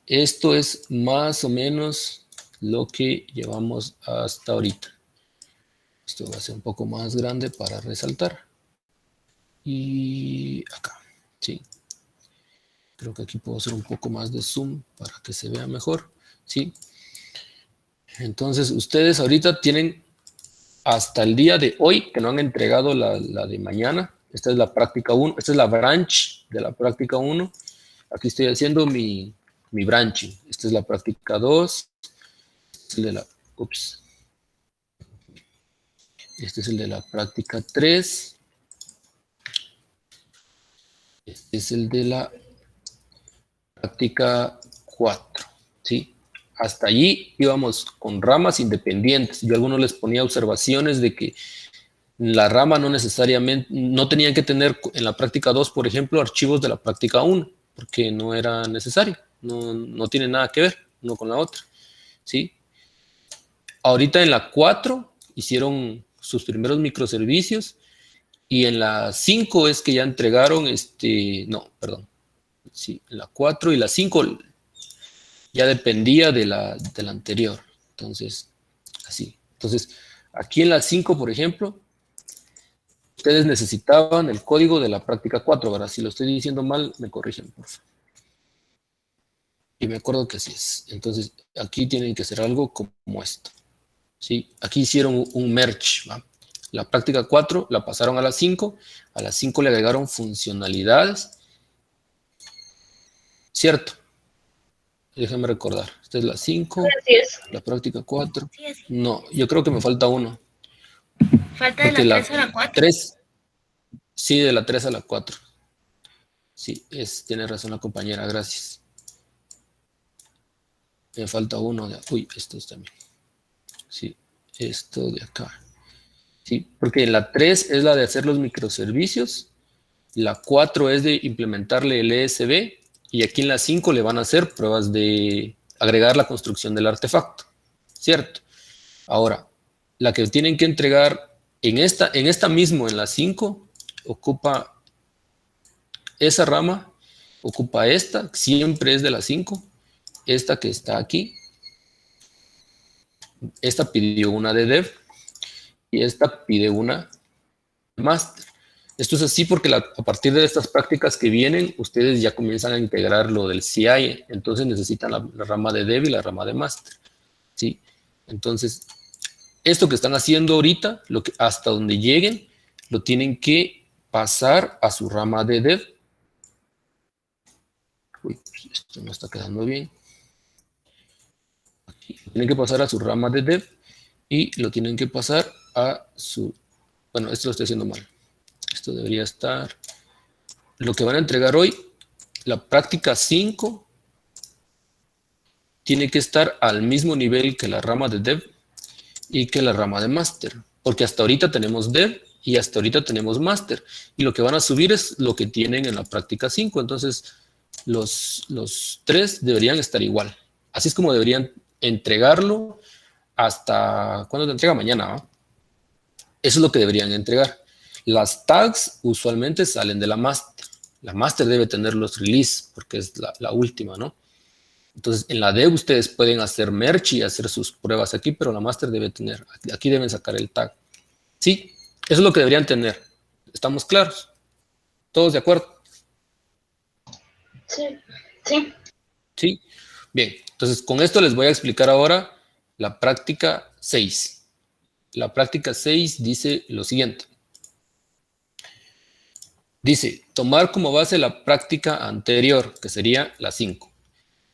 esto es más o menos lo que llevamos hasta ahorita. Esto va a ser un poco más grande para resaltar. Y acá, sí. Creo que aquí puedo hacer un poco más de zoom para que se vea mejor, ¿sí? Entonces, ustedes ahorita tienen hasta el día de hoy que no han entregado la de mañana. Esta es la práctica 1, esta es la branch de la práctica 1. Aquí estoy haciendo mi branching. Esta es la práctica 2. Este es el de la práctica 3. Este es el de la práctica 4, ¿sí? Hasta allí íbamos con ramas independientes. Yo a algunos les ponía observaciones de que la rama no necesariamente, no tenían que tener en la práctica 2, por ejemplo, archivos de la práctica 1, porque no era necesario, no tiene nada que ver uno con la otra, ¿sí? Ahorita en la 4 hicieron sus primeros microservicios y en la 5 es que ya entregaron, no, perdón, sí, en la 4 y la 5 ya dependía de la anterior, entonces, así. Entonces, aquí en la 5, por ejemplo, ustedes necesitaban el código de la práctica 4, ¿verdad? Si lo estoy diciendo mal, me corrigen, por favor. Y me acuerdo que así es. Entonces, aquí tienen que hacer algo como esto, ¿sí? Aquí hicieron un merge, ¿va? La práctica 4 la pasaron a la 5 le agregaron funcionalidades, ¿cierto? Déjenme recordar. Esta es la 5, Así es. la práctica 4. No, yo creo que me falta uno. Falta de Porque la la 3 a la 4. 3, Sí, de la 3 a la 4. Sí, tiene razón la compañera, gracias. Me falta uno de... Uy, estos también. Sí, esto de acá. Sí, porque la 3 es la de hacer los microservicios, la 4 es de implementarle el ESB y aquí en la 5 le van a hacer pruebas de agregar la construcción del artefacto, ¿cierto? Ahora, la que tienen que entregar en esta mismo, en la 5, ocupa esa rama, ocupa esta, siempre es de la 5, esta que está aquí, esta pidió una de dev y esta pide una master. Esto es así porque a partir de estas prácticas que vienen, ustedes ya comienzan a integrar lo del CI, entonces necesitan la rama de dev y la rama de master, ¿sí? Entonces, esto que están haciendo ahorita, hasta donde lleguen, lo tienen que pasar a su rama de dev. Uy, esto no está quedando bien. Aquí, tienen que pasar a su rama de dev y lo tienen que pasar a su... Bueno, esto lo estoy haciendo mal. Esto debería estar... Lo que van a entregar hoy, la práctica 5, tiene que estar al mismo nivel que la rama de dev y que la rama de master, porque hasta ahorita tenemos dev y hasta ahorita tenemos master, y lo que van a subir es lo que tienen en la práctica 5, entonces los tres deberían estar igual. Así es como deberían entregarlo hasta, ¿cuándo te entrega? Mañana, ¿no? Eso es lo que deberían entregar. Las tags usualmente salen de la master. La master debe tener los release, porque es la última, ¿no? Entonces, en la dev ustedes pueden hacer merge y hacer sus pruebas aquí, pero la master debe tener, aquí deben sacar el tag. Sí, eso es lo que deberían tener. ¿Estamos claros? ¿Todos de acuerdo? Sí, sí. Sí. Bien, entonces con esto les voy a explicar ahora la práctica 6. La práctica 6 dice lo siguiente. Dice, tomar como base la práctica anterior, que sería la 5.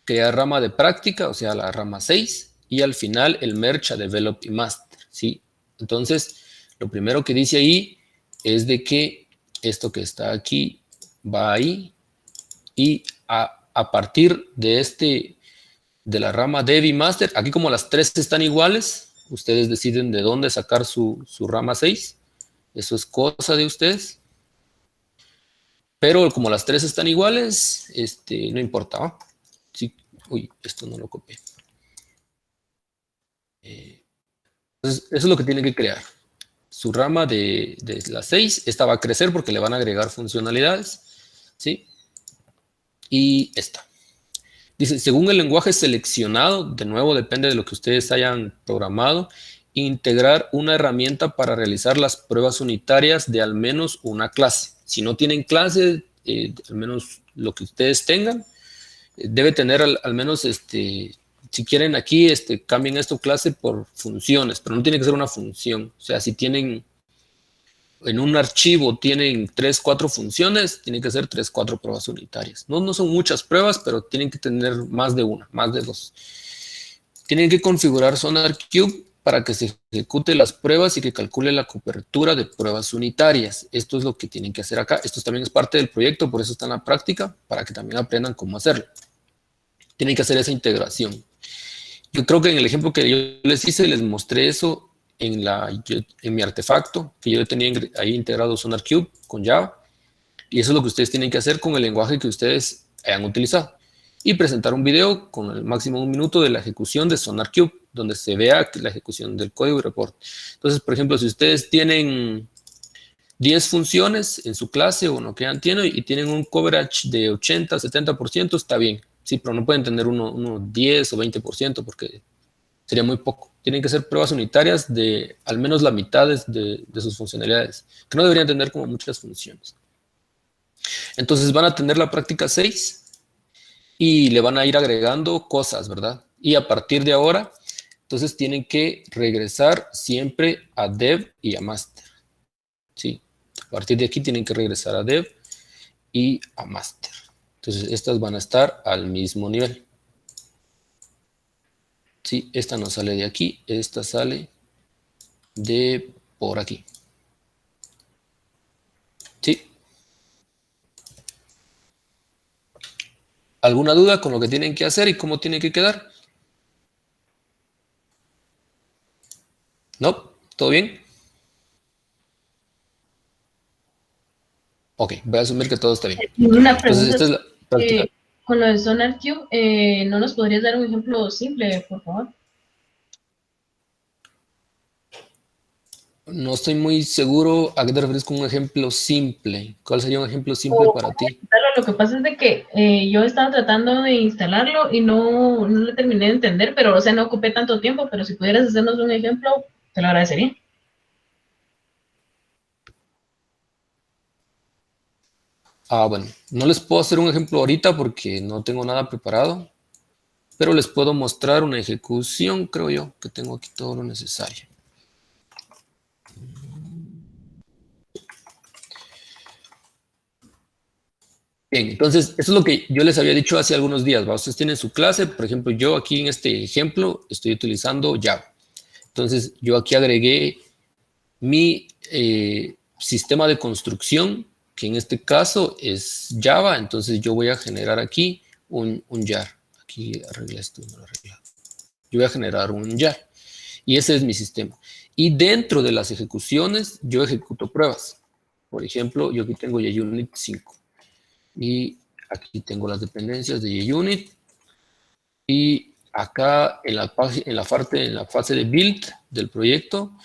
Crear rama de práctica, o sea, la rama 6, y al final el merge a develop y master, ¿sí? Entonces, lo primero que dice ahí es de que esto que está aquí va ahí, y a partir de la rama dev y master, aquí como las tres están iguales, ustedes deciden de dónde sacar su rama 6, eso es cosa de ustedes, pero como las tres están iguales, no importa, ¿no? Sí, uy, esto no lo copié. Entonces, eso es lo que tienen que crear. Su rama de las 6, esta va a crecer porque le van a agregar funcionalidades, ¿sí? Y esta. Dice, según el lenguaje seleccionado, de nuevo depende de lo que ustedes hayan programado, integrar una herramienta para realizar las pruebas unitarias de al menos una clase. Si no tienen clase, al menos lo que ustedes tengan, debe tener al menos, si quieren aquí, cambien esto clase por funciones, pero no tiene que ser una función. O sea, si tienen en un archivo tienen 3, 4 funciones, tienen que ser 3, 4 pruebas unitarias. No son muchas pruebas, pero tienen que tener más de una, más de dos. Tienen que configurar SonarQube para que se ejecute las pruebas y que calcule la cobertura de pruebas unitarias. Esto es lo que tienen que hacer acá. Esto también es parte del proyecto, por eso está en la práctica, para que también aprendan cómo hacerlo. Tienen que hacer esa integración. Yo creo que en el ejemplo que yo les hice, les mostré eso en mi artefacto, que yo tenía ahí integrado SonarQube con Java, y eso es lo que ustedes tienen que hacer con el lenguaje que ustedes hayan utilizado. Y presentar un video con el máximo de 1 minuto de la ejecución de SonarQube, donde se vea la ejecución del código y reporte. Entonces, por ejemplo, si ustedes tienen 10 funciones en su clase o lo que ya tienen y tienen un coverage de 80, 70%, está bien. Sí, pero no pueden tener uno 10 o 20% porque sería muy poco. Tienen que ser pruebas unitarias de al menos la mitad de sus funcionalidades, que no deberían tener como muchas funciones. Entonces van a tener la práctica 6 y le van a ir agregando cosas, ¿verdad? Y a partir de ahora, entonces tienen que regresar siempre a dev y a master. ¿Sí? A partir de aquí tienen que regresar a dev y a master. Entonces estas van a estar al mismo nivel. Sí, esta no sale de aquí, esta sale de por aquí. Sí, ¿Alguna duda con lo que tienen que hacer y cómo tiene que quedar? ¿No? ¿Todo bien? Ok, voy a asumir que todo está bien. Una Entonces, pregunta, esta es la práctica. con lo de SonarQube, ¿no nos podrías dar un ejemplo simple, por favor? No estoy muy seguro a qué te refieres con un ejemplo simple. ¿Cuál sería un ejemplo simple O para ti? claro, lo que pasa es de que yo estaba tratando de instalarlo y no le terminé de entender, pero o sea, no ocupé tanto tiempo, pero si pudieras hacernos un ejemplo, te lo agradecería. Ah, bueno, no les puedo hacer un ejemplo ahorita porque no tengo nada preparado, pero les puedo mostrar una ejecución, creo yo, que tengo aquí todo lo necesario. Bien, entonces, esto es lo que yo les había dicho hace algunos días, ¿va? Ustedes tienen su clase, por ejemplo, yo aquí en este ejemplo estoy utilizando Java. Entonces, yo aquí agregué mi sistema de construcción, que en este caso es Java, entonces yo voy a generar aquí un jar. Aquí arreglé esto, no lo arreglé. Yo voy a generar un jar. Y ese es mi sistema. Y dentro de las ejecuciones, yo ejecuto pruebas. Por ejemplo, yo aquí tengo JUnit 5. Y aquí tengo las dependencias de JUnit. Y acá en la fase de build del proyecto,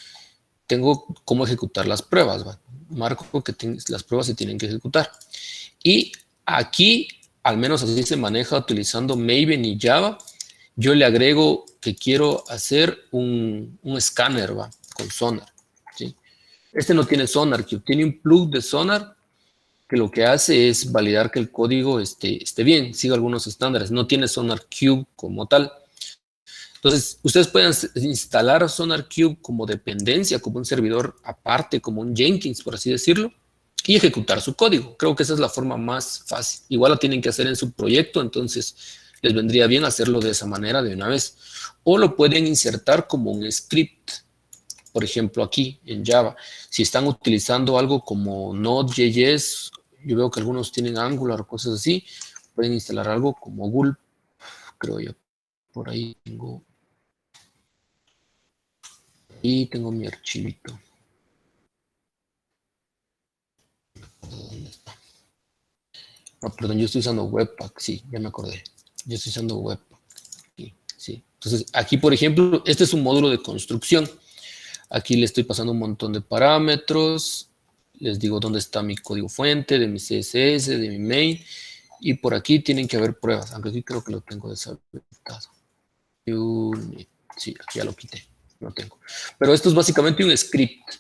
tengo cómo ejecutar las pruebas. ¿Va? Marco que las pruebas se tienen que ejecutar. Y aquí, al menos así se maneja utilizando Maven y Java, yo le agrego que quiero hacer un escáner, ¿va? Con Sonar. ¿Sí? Este no tiene SonarQube, tiene un plug de Sonar que lo que hace es validar que el código esté bien, siga algunos estándares. No tiene SonarQube como tal. Entonces, ustedes pueden instalar SonarQube como dependencia, como un servidor aparte, como un Jenkins, por así decirlo, y ejecutar su código. Creo que esa es la forma más fácil. Igual lo tienen que hacer en su proyecto, entonces les vendría bien hacerlo de esa manera de una vez. O lo pueden insertar como un script, por ejemplo, aquí en Java. Si están utilizando algo como Node.js, yo veo que algunos tienen Angular o cosas así, pueden instalar algo como Gulp, creo yo. Por ahí tengo. Y tengo mi archivito. ¿Dónde está? No, perdón, yo estoy usando Webpack, sí, ya me acordé. Yo estoy usando Webpack. Sí, sí. Entonces, aquí, por ejemplo, este es un módulo de construcción. Aquí le estoy pasando un montón de parámetros. Les digo dónde está mi código fuente, de mi CSS, de mi main. Y por aquí tienen que haber pruebas, aunque aquí creo que lo tengo deshabilitado. Sí, aquí ya lo quité, no tengo. Pero esto es básicamente un script.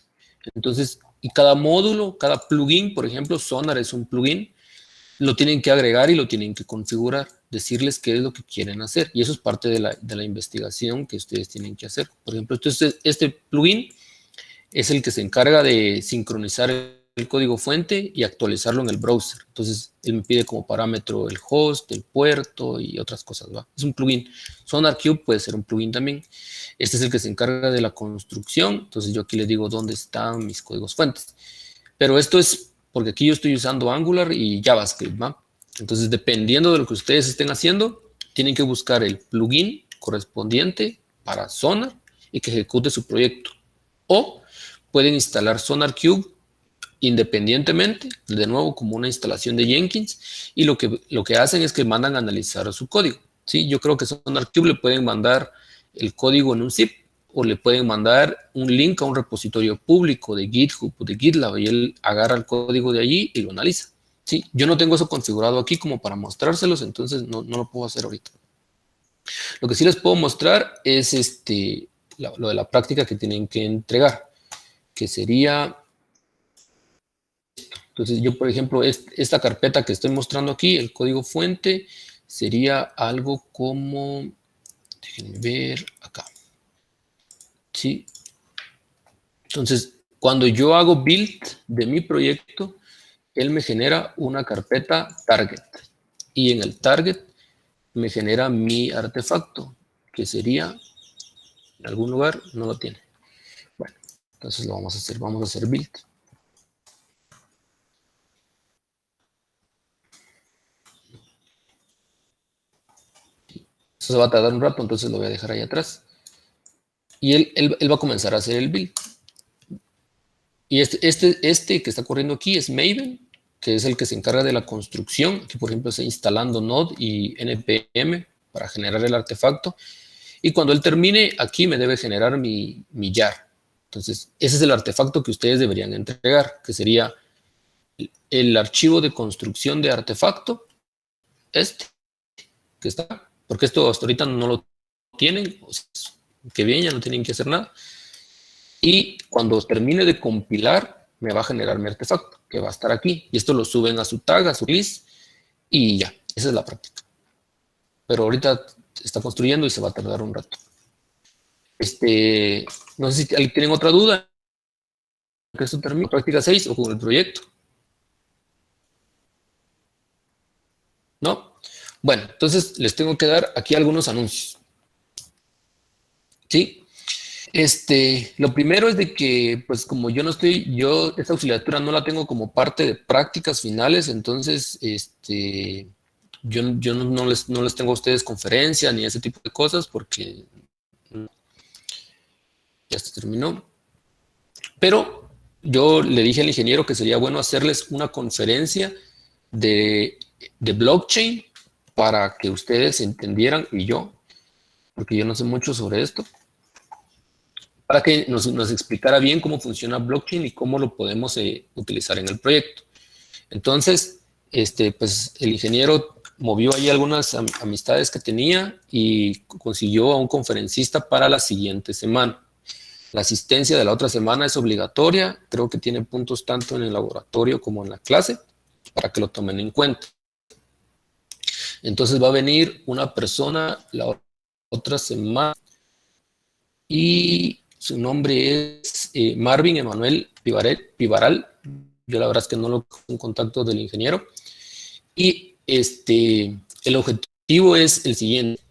Entonces, y cada módulo, cada plugin, por ejemplo, Sonar es un plugin, lo tienen que agregar y lo tienen que configurar, decirles qué es lo que quieren hacer. Y eso es parte de la investigación que ustedes tienen que hacer. Por ejemplo, este plugin es el que se encarga de sincronizar el código fuente y actualizarlo en el browser. Entonces, él me pide como parámetro el host, el puerto y otras cosas. ¿va? Es un plugin. SonarQube puede ser un plugin también. Este es el que se encarga de la construcción. Entonces, yo aquí les digo dónde están mis códigos fuentes. Pero esto es porque aquí yo estoy usando Angular y JavaScript. ¿va? Entonces, dependiendo de lo que ustedes estén haciendo, tienen que buscar el plugin correspondiente para Sonar y que ejecute su proyecto. O pueden instalar SonarQube independientemente, de nuevo como una instalación de Jenkins, y lo que hacen es que mandan a analizar su código. ¿sí? Yo creo que SonarQube le pueden mandar el código en un zip o le pueden mandar un link a un repositorio público de GitHub o de GitLab y él agarra el código de allí y lo analiza. ¿sí? Yo no tengo eso configurado aquí como para mostrárselos, entonces no lo puedo hacer ahorita. Lo que sí les puedo mostrar es lo de la práctica que tienen que entregar, que sería. Entonces yo, por ejemplo, esta carpeta que estoy mostrando aquí, el código fuente, sería algo como, déjenme ver acá, ¿sí? Entonces, cuando yo hago build de mi proyecto, él me genera una carpeta target y en el target me genera mi artefacto, que sería, en algún lugar, no lo tiene. Bueno, entonces lo vamos a hacer build. Eso va a tardar un rato, entonces lo voy a dejar ahí atrás. Y él va a comenzar a hacer el build. Y este que está corriendo aquí es Maven, que es el que se encarga de la construcción. Aquí, por ejemplo, está instalando Node y NPM para generar el artefacto. Y cuando él termine, aquí me debe generar mi jar. Entonces, ese es el artefacto que ustedes deberían entregar, que sería el archivo de construcción de artefacto, que está, porque esto hasta ahorita no lo tienen, o sea, que bien, ya no tienen que hacer nada. Y cuando termine de compilar, me va a generar mi artefacto, que va a estar aquí. Y esto lo suben a su tag, a su list, y ya, esa es la práctica. Pero ahorita está construyendo y se va a tardar un rato. No sé si alguien tienen otra duda. ¿Que esto termine? ¿Práctica 6 o con el proyecto? ¿No? Bueno, entonces les tengo que dar aquí algunos anuncios. ¿Sí? Lo primero es de que, pues como yo esta auxiliatura no la tengo como parte de prácticas finales, entonces, yo no les tengo a ustedes conferencia ni ese tipo de cosas porque ya se terminó. Pero yo le dije al ingeniero que sería bueno hacerles una conferencia de blockchain para que ustedes entendieran, y yo, porque yo no sé mucho sobre esto, para que nos explicara bien cómo funciona blockchain y cómo lo podemos utilizar en el proyecto. Entonces, pues el ingeniero movió ahí algunas amistades que tenía y consiguió a un conferencista para la siguiente semana. La asistencia de la otra semana es obligatoria, creo que tiene puntos tanto en el laboratorio como en la clase, para que lo tomen en cuenta. Entonces va a venir una persona la otra semana y su nombre es Marvin Emanuel Pivaral. Yo la verdad es que no lo tengo en contacto del ingeniero. Y el objetivo es el siguiente.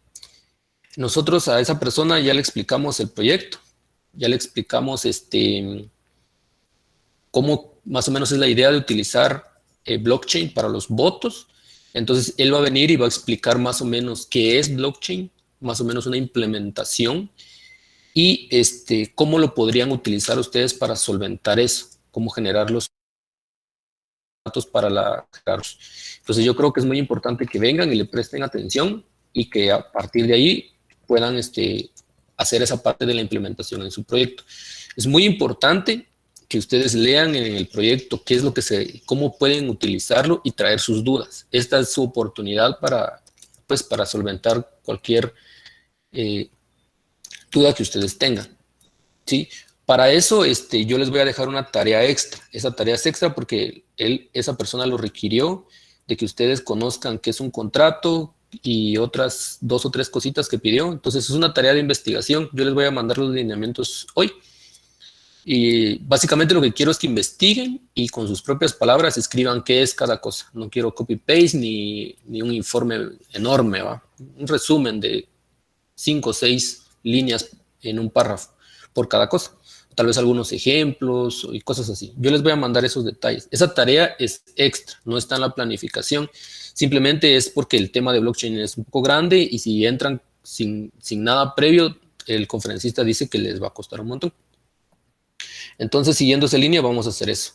Nosotros a esa persona ya le explicamos el proyecto, ya le explicamos cómo más o menos es la idea de utilizar blockchain para los votos. Entonces él va a venir y va a explicar más o menos qué es blockchain, más o menos una implementación y cómo lo podrían utilizar ustedes para solventar eso, cómo generar los datos para la... Entonces yo creo que es muy importante que vengan y le presten atención y que a partir de ahí puedan hacer esa parte de la implementación en su proyecto. Es muy importante que ustedes lean en el proyecto qué es lo que cómo pueden utilizarlo y traer sus dudas. Esta es su oportunidad para solventar cualquier duda que ustedes tengan, ¿sí? Para eso, yo les voy a dejar una tarea extra. Esa tarea es extra porque esa persona lo requirió de que ustedes conozcan qué es un contrato y otras 2 o 3 cositas que pidió. Entonces, es una tarea de investigación. Yo les voy a mandar los lineamientos hoy. Y básicamente lo que quiero es que investiguen y con sus propias palabras escriban qué es cada cosa. No quiero copy-paste ni un informe enorme, ¿va? Un resumen de 5 o 6 líneas en un párrafo por cada cosa. Tal vez algunos ejemplos y cosas así. Yo les voy a mandar esos detalles. Esa tarea es extra, no está en la planificación. Simplemente es porque el tema de blockchain es un poco grande y si entran sin nada previo, el conferencista dice que les va a costar un montón. Entonces, siguiendo esa línea, vamos a hacer eso.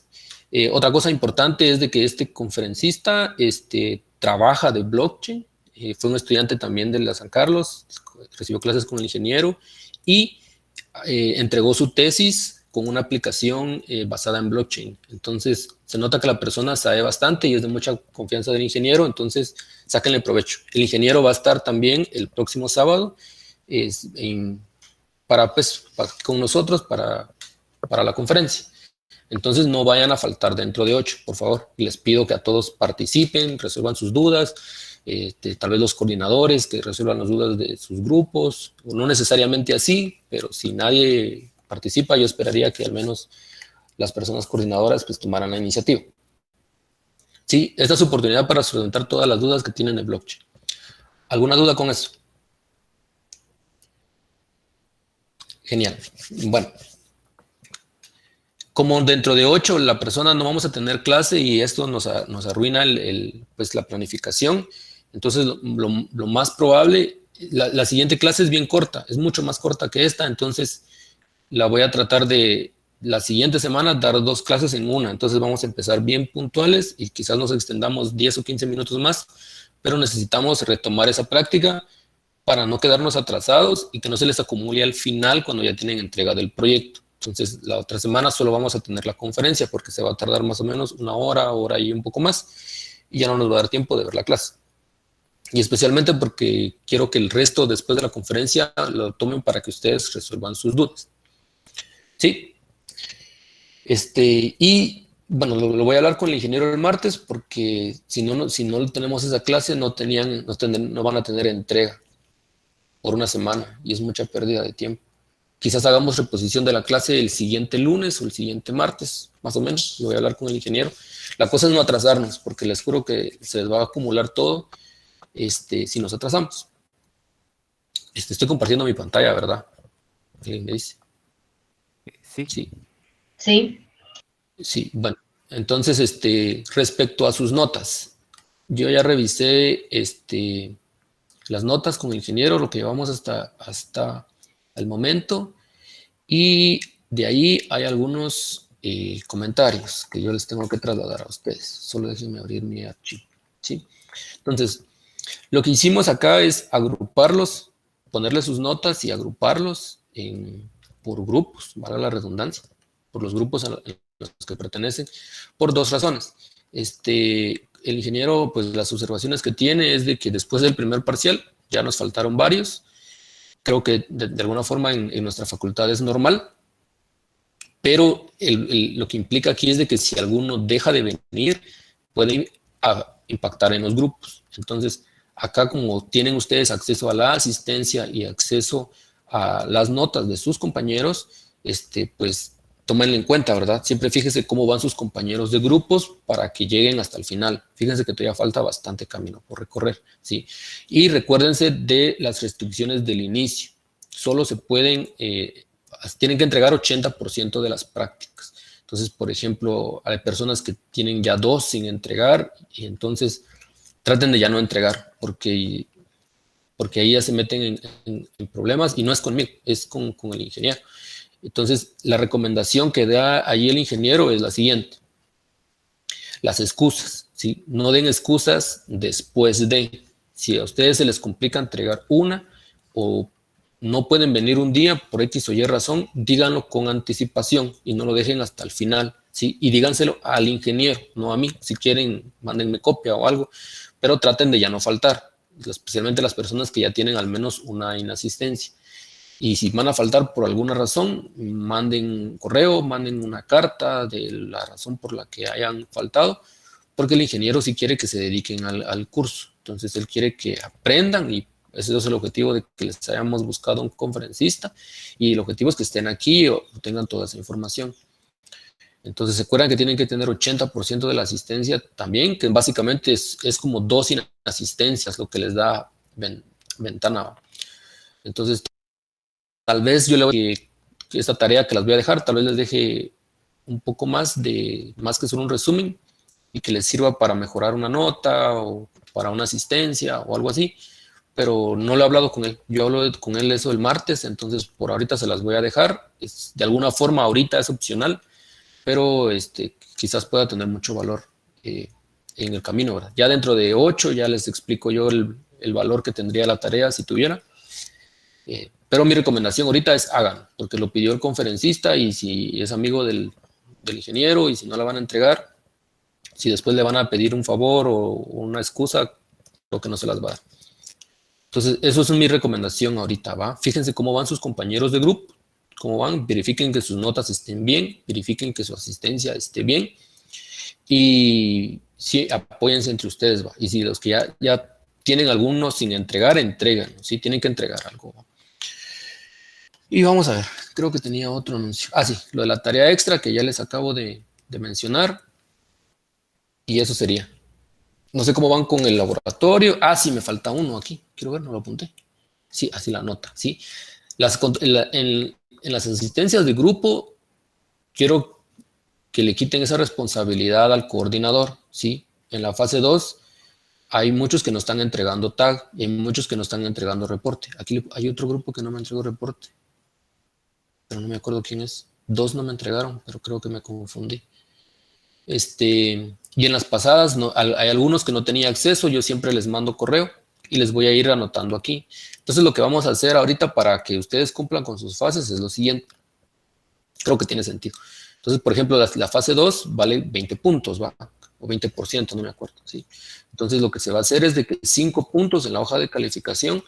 Otra cosa importante es de que este conferencista trabaja de blockchain. Fue un estudiante también de la San Carlos, recibió clases con el ingeniero y entregó su tesis con una aplicación basada en blockchain. Entonces, se nota que la persona sabe bastante y es de mucha confianza del ingeniero, entonces sáquenle provecho. El ingeniero va a estar también el próximo sábado con nosotros para la conferencia. Entonces, no vayan a faltar dentro de 8, por favor. Les pido que a todos participen, resuelvan sus dudas, tal vez los coordinadores que resuelvan las dudas de sus grupos, o no necesariamente así, pero si nadie participa, yo esperaría que al menos las personas coordinadoras pues tomaran la iniciativa. Sí, esta es su oportunidad para solventar todas las dudas que tienen de blockchain. ¿Alguna duda con eso? Genial. Bueno, como dentro de 8 la persona no vamos a tener clase y esto nos arruina pues la planificación, entonces lo más probable La siguiente clase es bien corta, es mucho más corta que esta, entonces la voy a tratar de la siguiente semana dar 2 clases en una. Entonces vamos a empezar bien puntuales y quizás nos extendamos 10 o 15 minutos más, pero necesitamos retomar esa práctica para no quedarnos atrasados y que no se les acumule al final cuando ya tienen entrega del proyecto. Entonces, la otra semana solo vamos a tener la conferencia porque se va a tardar más o menos una hora, hora y un poco más, y ya no nos va a dar tiempo de ver la clase. Y especialmente porque quiero que el resto después de la conferencia lo tomen para que ustedes resuelvan sus dudas. ¿Sí? Y bueno, lo voy a hablar con el ingeniero el martes porque si no tenemos esa clase no van a tener entrega por una semana y es mucha pérdida de tiempo. Quizás hagamos reposición de la clase el siguiente lunes o el siguiente martes, más o menos. Lo voy a hablar con el ingeniero. La cosa es no atrasarnos, porque les juro que se les va a acumular todo si nos atrasamos. Estoy compartiendo mi pantalla, ¿verdad? ¿Alguien me dice? Sí. Sí. Sí. Sí, bueno. Entonces, respecto a sus notas, yo ya revisé las notas con el ingeniero, lo que llevamos hasta el momento. Y de ahí hay algunos comentarios que yo les tengo que trasladar a ustedes. Solo déjenme abrir mi archivo. ¿Sí? Entonces, lo que hicimos acá es agruparlos, ponerle sus notas y agruparlos por grupos, valga la redundancia, por los grupos a los que pertenecen, por 2 razones. El ingeniero, pues las observaciones que tiene es de que después del primer parcial ya nos faltaron varios. Creo que de alguna forma en nuestra facultad es normal, pero lo que implica aquí es de que si alguno deja de venir, puede impactar en los grupos. Entonces, acá como tienen ustedes acceso a la asistencia y acceso a las notas de sus compañeros, pues tómenlo en cuenta, ¿verdad? Siempre fíjense cómo van sus compañeros de grupos para que lleguen hasta el final. Fíjense que todavía falta bastante camino por recorrer, ¿sí? Y recuérdense de las restricciones del inicio. Solo se pueden, tienen que entregar 80% de las prácticas. Entonces, por ejemplo, hay personas que tienen ya 2 sin entregar y entonces traten de ya no entregar porque ahí ya se meten en problemas y no es conmigo, es con el ingeniero. Entonces, la recomendación que da ahí el ingeniero es la siguiente. Las excusas, ¿sí? No den excusas después de. Si a ustedes se les complica entregar una o no pueden venir un día por X o Y razón, díganlo con anticipación y no lo dejen hasta el final, ¿sí? Y díganselo al ingeniero, no a mí. Si quieren, mándenme copia o algo, pero traten de ya no faltar, especialmente las personas que ya tienen al menos una inasistencia. Y si van a faltar por alguna razón, manden un correo, manden una carta de la razón por la que hayan faltado, porque el ingeniero sí quiere que se dediquen al curso. Entonces, él quiere que aprendan y ese es el objetivo de que les hayamos buscado un conferencista y el objetivo es que estén aquí o tengan toda esa información. Entonces, se acuerdan que tienen que tener 80% de la asistencia también, que básicamente es como 2 inasistencias lo que les da ventana. Entonces, tal vez yo le voy que esta tarea que las voy a dejar, tal vez les deje un poco más que solo un resumen y que les sirva para mejorar una nota o para una asistencia o algo así, pero no lo he hablado con él. Yo hablo con él eso el martes, entonces por ahorita se las voy a dejar. De alguna forma ahorita es opcional, pero quizás pueda tener mucho valor en el camino, ¿verdad? Ya dentro de 8 ya les explico yo el valor que tendría la tarea si tuviera. Pero mi recomendación ahorita es hagan, porque lo pidió el conferencista y si es amigo del ingeniero y si no la van a entregar, si después le van a pedir un favor o una excusa, lo que no se las va a dar. Entonces, eso es mi recomendación ahorita, ¿va? Fíjense cómo van sus compañeros de grupo, cómo van, verifiquen que sus notas estén bien, verifiquen que su asistencia esté bien y sí, apóyense entre ustedes, ¿va? Y si los que ya tienen algunos sin entregar, entregan, ¿sí? Tienen que entregar algo, ¿va? Y vamos a ver, creo que tenía otro anuncio. Ah, sí, lo de la tarea extra que ya les acabo de mencionar. Y eso sería. No sé cómo van con el laboratorio. Ah, sí, me falta uno aquí. Quiero ver, no lo apunté. Sí, así la nota, sí. En las asistencias de grupo, quiero que le quiten esa responsabilidad al coordinador, ¿sí? En la fase 2 hay muchos que no están entregando tag y hay muchos que no están entregando reporte. Aquí hay otro grupo que no me entregó reporte, pero no me acuerdo quién es. 2 no me entregaron, pero creo que me confundí. Y en las pasadas no, hay algunos que no tenía acceso, yo siempre les mando correo y les voy a ir anotando aquí. Entonces lo que vamos a hacer ahorita para que ustedes cumplan con sus fases es lo siguiente. Creo que tiene sentido. Entonces, por ejemplo, la fase 2 vale 20 puntos, ¿va? O 20%, no me acuerdo, ¿sí? Entonces lo que se va a hacer es de que 5 puntos en la hoja de calificación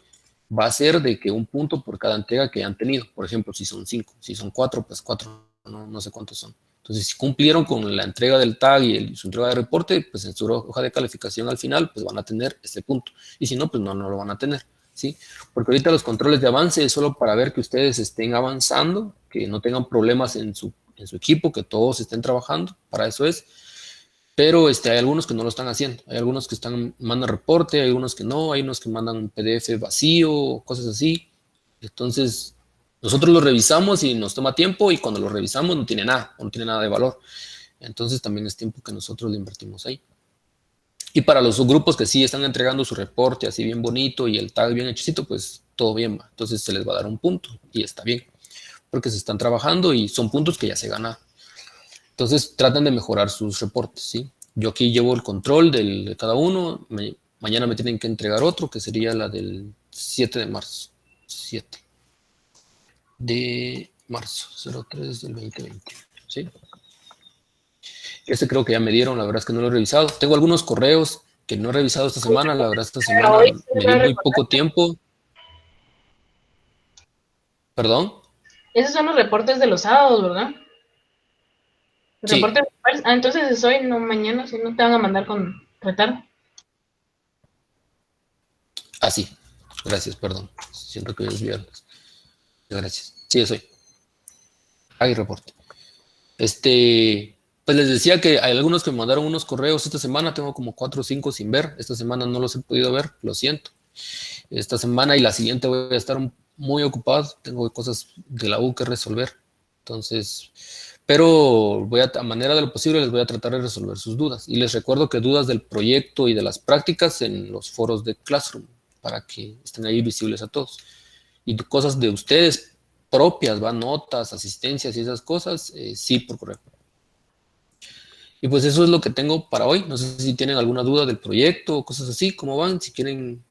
va a ser de que un punto por cada entrega que han tenido. Por ejemplo, si son 5, si son 4, pues 4, no sé cuántos son. Entonces, si cumplieron con la entrega del tag y su entrega de reporte, pues en su hoja de calificación al final, pues van a tener este punto. Y si no, pues no lo van a tener, ¿sí? Porque ahorita los controles de avance es solo para ver que ustedes estén avanzando, que no tengan problemas en su equipo, que todos estén trabajando, para eso es. Pero hay algunos que no lo están haciendo, hay algunos que mandan reporte, hay algunos que no, hay unos que mandan un PDF vacío, cosas así. Entonces, nosotros lo revisamos y nos toma tiempo y cuando lo revisamos no tiene nada, no tiene nada de valor. Entonces también es tiempo que nosotros le invertimos ahí. Y para los grupos que sí están entregando su reporte así bien bonito y el tag bien hechicito, pues todo bien va. Entonces se les va a dar un punto y está bien, porque se están trabajando y son puntos que ya se ganan. Entonces tratan de mejorar sus reportes, ¿sí? Yo aquí llevo el control de cada uno. Mañana me tienen que entregar otro, que sería la del 7 de marzo. 7 de marzo, 03 del 2020, ¿sí? Creo que ya me dieron, la verdad es que no lo he revisado. Tengo algunos correos que no he revisado esta semana, la verdad esta semana Hoy me dio muy poco tiempo. ¿Perdón? esos son los reportes de los sábados, ¿verdad? Sí, Reporte. Entonces es hoy, no mañana, si no te van a mandar con retardo. así. Gracias, perdón. Siempre que hoy es viernes. Gracias. Sí, es hoy. Hay reporte. Pues les decía que hay algunos que me mandaron unos correos esta semana, tengo como 4 o 5 sin ver, esta semana no los he podido ver, lo siento. Esta semana y la siguiente voy a estar muy ocupado, tengo cosas de la U que resolver. Entonces, pero a manera de lo posible les voy a tratar de resolver sus dudas. Y les recuerdo que dudas del proyecto y de las prácticas en los foros de Classroom, para que estén ahí visibles a todos. Y cosas de ustedes propias, va, notas, asistencias y esas cosas, sí, por correo. Y pues eso es lo que tengo para hoy. No sé si tienen alguna duda del proyecto o cosas así, cómo van, si quieren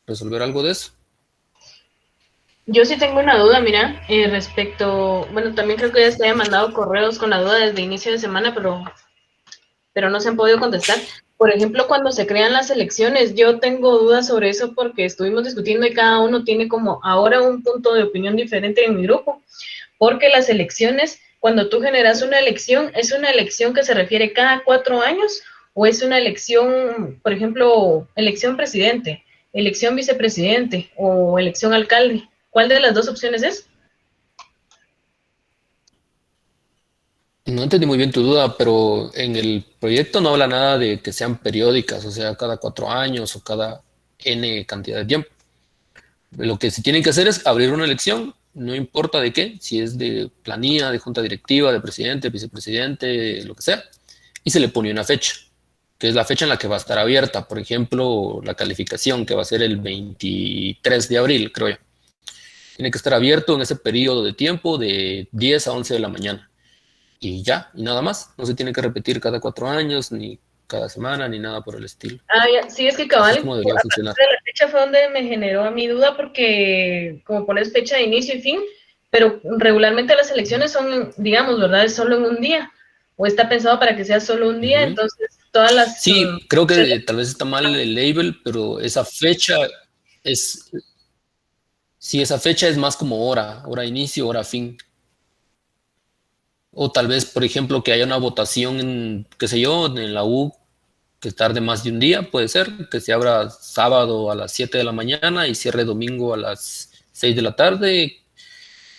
resolver algo de eso. Yo sí tengo una duda, mira, respecto, bueno, también creo que ya se había mandado correos con la duda desde inicio de semana, pero no se han podido contestar. Por ejemplo, cuando se crean las elecciones, yo tengo dudas sobre eso porque estuvimos discutiendo y cada uno tiene como ahora un punto de opinión diferente en mi grupo, porque las elecciones, cuando tú generas una elección, ¿es una elección que se refiere cada 4 años o es una elección, por ejemplo, elección presidente, elección vicepresidente o elección alcalde? ¿Cuál de las dos opciones es? No entendí muy bien tu duda, pero en el proyecto no habla nada de que sean periódicas, o sea, cada 4 años o cada N cantidad de tiempo. Lo que se tiene que hacer es abrir una elección, no importa de qué, si es de planilla, de junta directiva, de presidente, vicepresidente, lo que sea, y se le pone una fecha, que es la fecha en la que va a estar abierta. Por ejemplo, la calificación, que va a ser el 23 de abril, creo yo. Tiene que estar abierto en ese periodo de tiempo de 10 a 11 de la mañana. Y ya, y nada más. No se tiene que repetir cada 4 años, ni cada semana, ni nada por el estilo. Ah, ya. Sí, es que Así cabal, es como debería a funcionar. partir de la fecha fue donde me generó a mi duda porque como pones fecha de inicio y fin, pero regularmente las elecciones son, digamos, ¿verdad? Es solo en un día o está pensado para que sea solo un día, Ujú. entonces todas las Sí, creo que opciones. tal vez está mal el label, pero esa fecha es, sí, esa fecha es más como hora inicio, hora fin. O tal vez, por ejemplo, que haya una votación en, qué sé yo, en la U que tarde más de un día, puede ser, que se abra sábado a las 7 de la mañana y cierre domingo a las 6 de la tarde.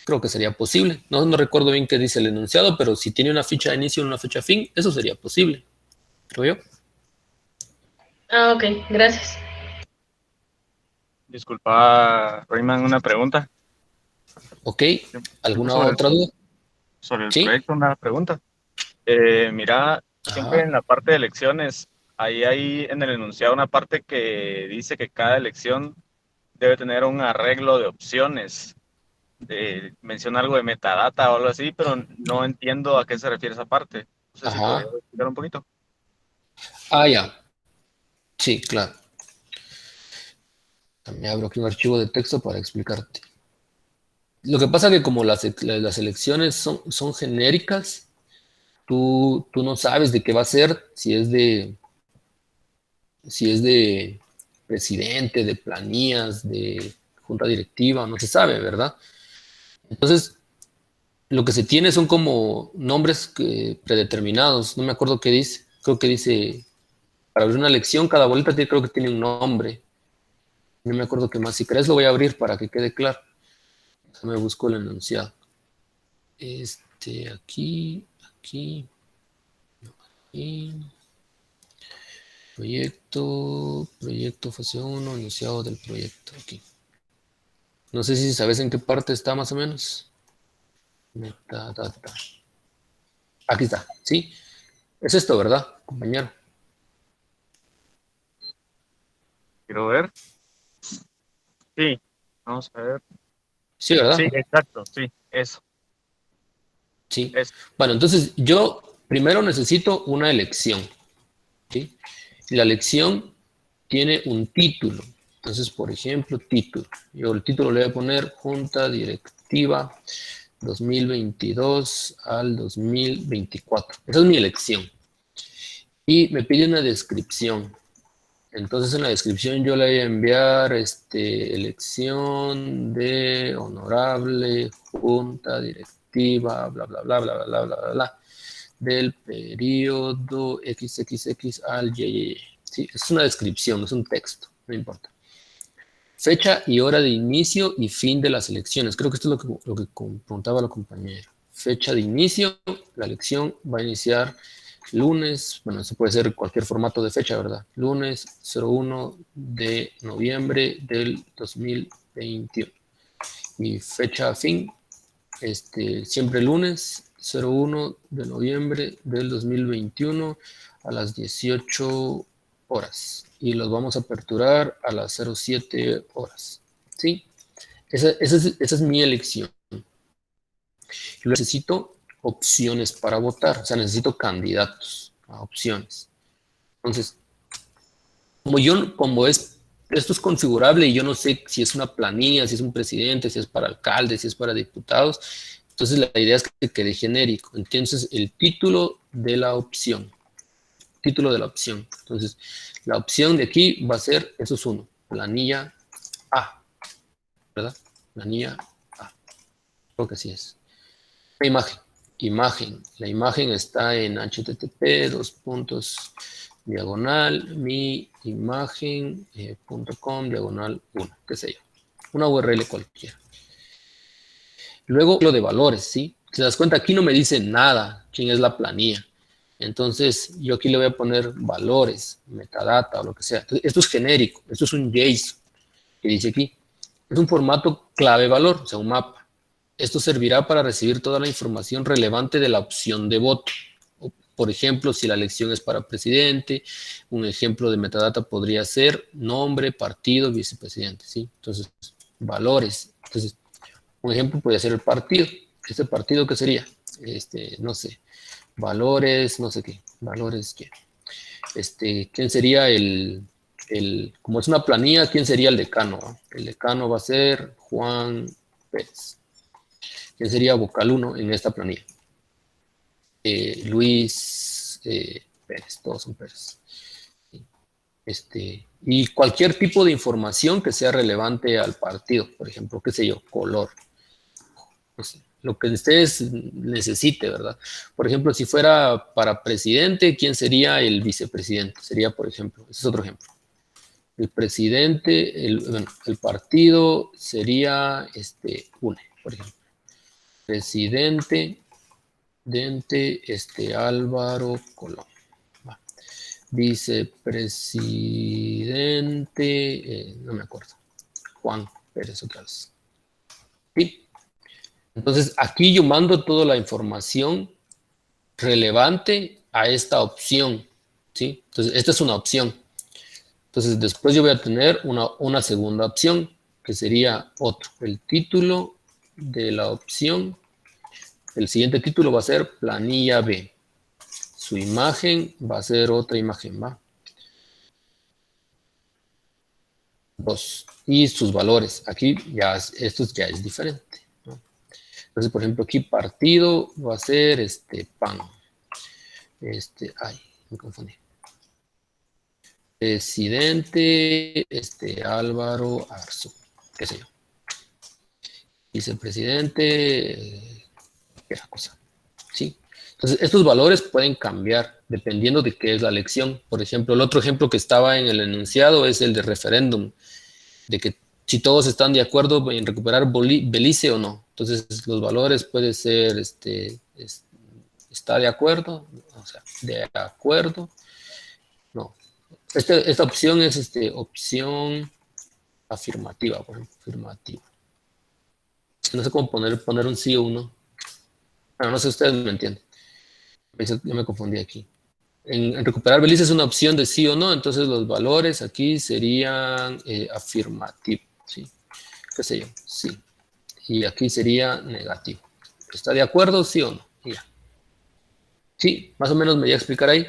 Creo que sería posible. No recuerdo bien qué dice el enunciado, pero si tiene una fecha de inicio y una fecha fin, eso sería posible, creo yo. Ah, ok, gracias. Disculpa, Rayman, una pregunta. Ok, Tipo ¿alguna otra duda? sobre el Sí. proyecto, una pregunta. Mira, siempre Ajá. en la parte de elecciones ahí hay en el enunciado una parte que dice que cada elección debe tener un arreglo de opciones. Menciona algo de metadata o algo así, pero no entiendo a qué se refiere esa parte. No sé si podría Ajá. explicar un poquito. Ah, ya. Sí, claro. También abro aquí un archivo de texto para explicarte. Lo que pasa es que como las elecciones son genéricas, tú no sabes de qué va a ser, si es de presidente, de planillas, de junta directiva, no se sabe, ¿verdad? Entonces, lo que se tiene son como nombres predeterminados, no me acuerdo qué dice, creo que dice, para abrir una elección, cada boleta creo que tiene un nombre, no me acuerdo qué más, si querés lo voy a abrir para que quede claro, me busco el enunciado. Aquí, y proyecto fase 1, enunciado del proyecto, aquí. No sé si sabes en qué parte está más o menos. Metadata. Aquí está, ¿sí? Es esto, ¿verdad, compañero? Quiero ver. Sí, vamos a ver. Sí, Sí, ¿verdad? exacto, sí, eso, Sí. eso. Bueno, entonces yo primero necesito una elección, ¿sí? La elección tiene un título. Entonces, por ejemplo, título. Yo el título le voy a poner Junta Directiva 2022 al 2024. Esa es mi elección. Y me pide una descripción. Entonces en la descripción yo le voy a enviar elección de honorable junta directiva, bla, bla, bla, bla, bla, bla, bla, bla, bla, del periodo XXX al YY. Sí, es una descripción, no es un texto, no importa. Fecha y hora de inicio y fin de las elecciones. Creo que esto es lo que preguntaba la compañera. Fecha de inicio, la elección va a iniciar lunes, bueno, eso puede ser cualquier formato de fecha, ¿verdad? Lunes 01 de noviembre del 2021. Y fecha fin, siempre lunes 01 de noviembre del 2021 a las 18 horas. Y los vamos a aperturar a las 07 horas. ¿Sí? Esa es mi elección. Yo necesito opciones para votar, o sea, necesito candidatos a opciones. Entonces, esto es configurable y yo no sé si es una planilla, si es un presidente, si es para alcalde, si es para diputados, entonces la idea es que quede genérico. Entonces, el título de la opción. Entonces, la opción de aquí va a ser, eso es uno, planilla A, ¿verdad? Planilla A, creo que así es. La imagen. La imagen está en http:// miimagen.com/1, qué sé yo. Una URL cualquiera. Luego lo de valores, ¿sí? Si te das cuenta, aquí no me dice nada quién es la planilla. Entonces, yo aquí le voy a poner valores, metadata o lo que sea. Entonces, esto es genérico, esto es un JSON que dice aquí. Es un formato clave-valor, o sea, un mapa. Esto servirá para recibir toda la información relevante de la opción de voto. Por ejemplo, si la elección es para presidente, un ejemplo de metadata podría ser nombre, partido, vicepresidente, ¿sí? Entonces, valores. Entonces, un ejemplo podría ser el partido. ¿Este partido qué sería? No sé, valores, no sé qué, valores qué. ¿Quién sería como es una planilla, quién sería el decano? El decano va a ser Juan Pérez. ¿Quién sería vocal 1 en esta planilla? Luis Pérez, todos son Pérez. Y cualquier tipo de información que sea relevante al partido, por ejemplo, qué sé yo, color, no sé, lo que ustedes necesite, ¿verdad? Por ejemplo, si fuera para presidente, ¿quién sería el vicepresidente? Sería, por ejemplo, ese es otro ejemplo. El presidente, bueno, el partido sería UNE, por ejemplo. Presidente, Álvaro Colón. Va. Vicepresidente, no me acuerdo, Juan Pérez otra vez. ¿Sí? Entonces, aquí yo mando toda la información relevante a esta opción. ¿sí? Entonces, esta es una opción. Entonces, después yo voy a tener una segunda opción, que sería otro. El título de la opción, el siguiente título va a ser planilla B. Su imagen va a ser otra imagen, ¿va? 2. Y sus valores. Aquí ya, esto ya es diferente, ¿no? Entonces, por ejemplo, aquí partido va a ser PAN. Ay, me confundí. Presidente, Álvaro Arzu, qué sé yo. Vicepresidente, qué cosa, ¿sí? Entonces, estos valores pueden cambiar dependiendo de qué es la elección. Por ejemplo, el otro ejemplo que estaba en el enunciado es el de referéndum, de que si todos están de acuerdo en recuperar Belice o no. Entonces, los valores pueden ser, está de acuerdo, o sea, de acuerdo, no. Esta opción es opción afirmativa, por ejemplo, afirmativa. No sé cómo poner un sí o un no. Bueno, no sé, ustedes me entienden. Yo me confundí aquí. En recuperar Belice es una opción de sí o no, entonces los valores aquí serían afirmativos, ¿sí? ¿Qué sé yo? Sí. Y aquí sería negativo. ¿Está de acuerdo, sí o no? Y ya. Sí, más o menos me voy a explicar ahí.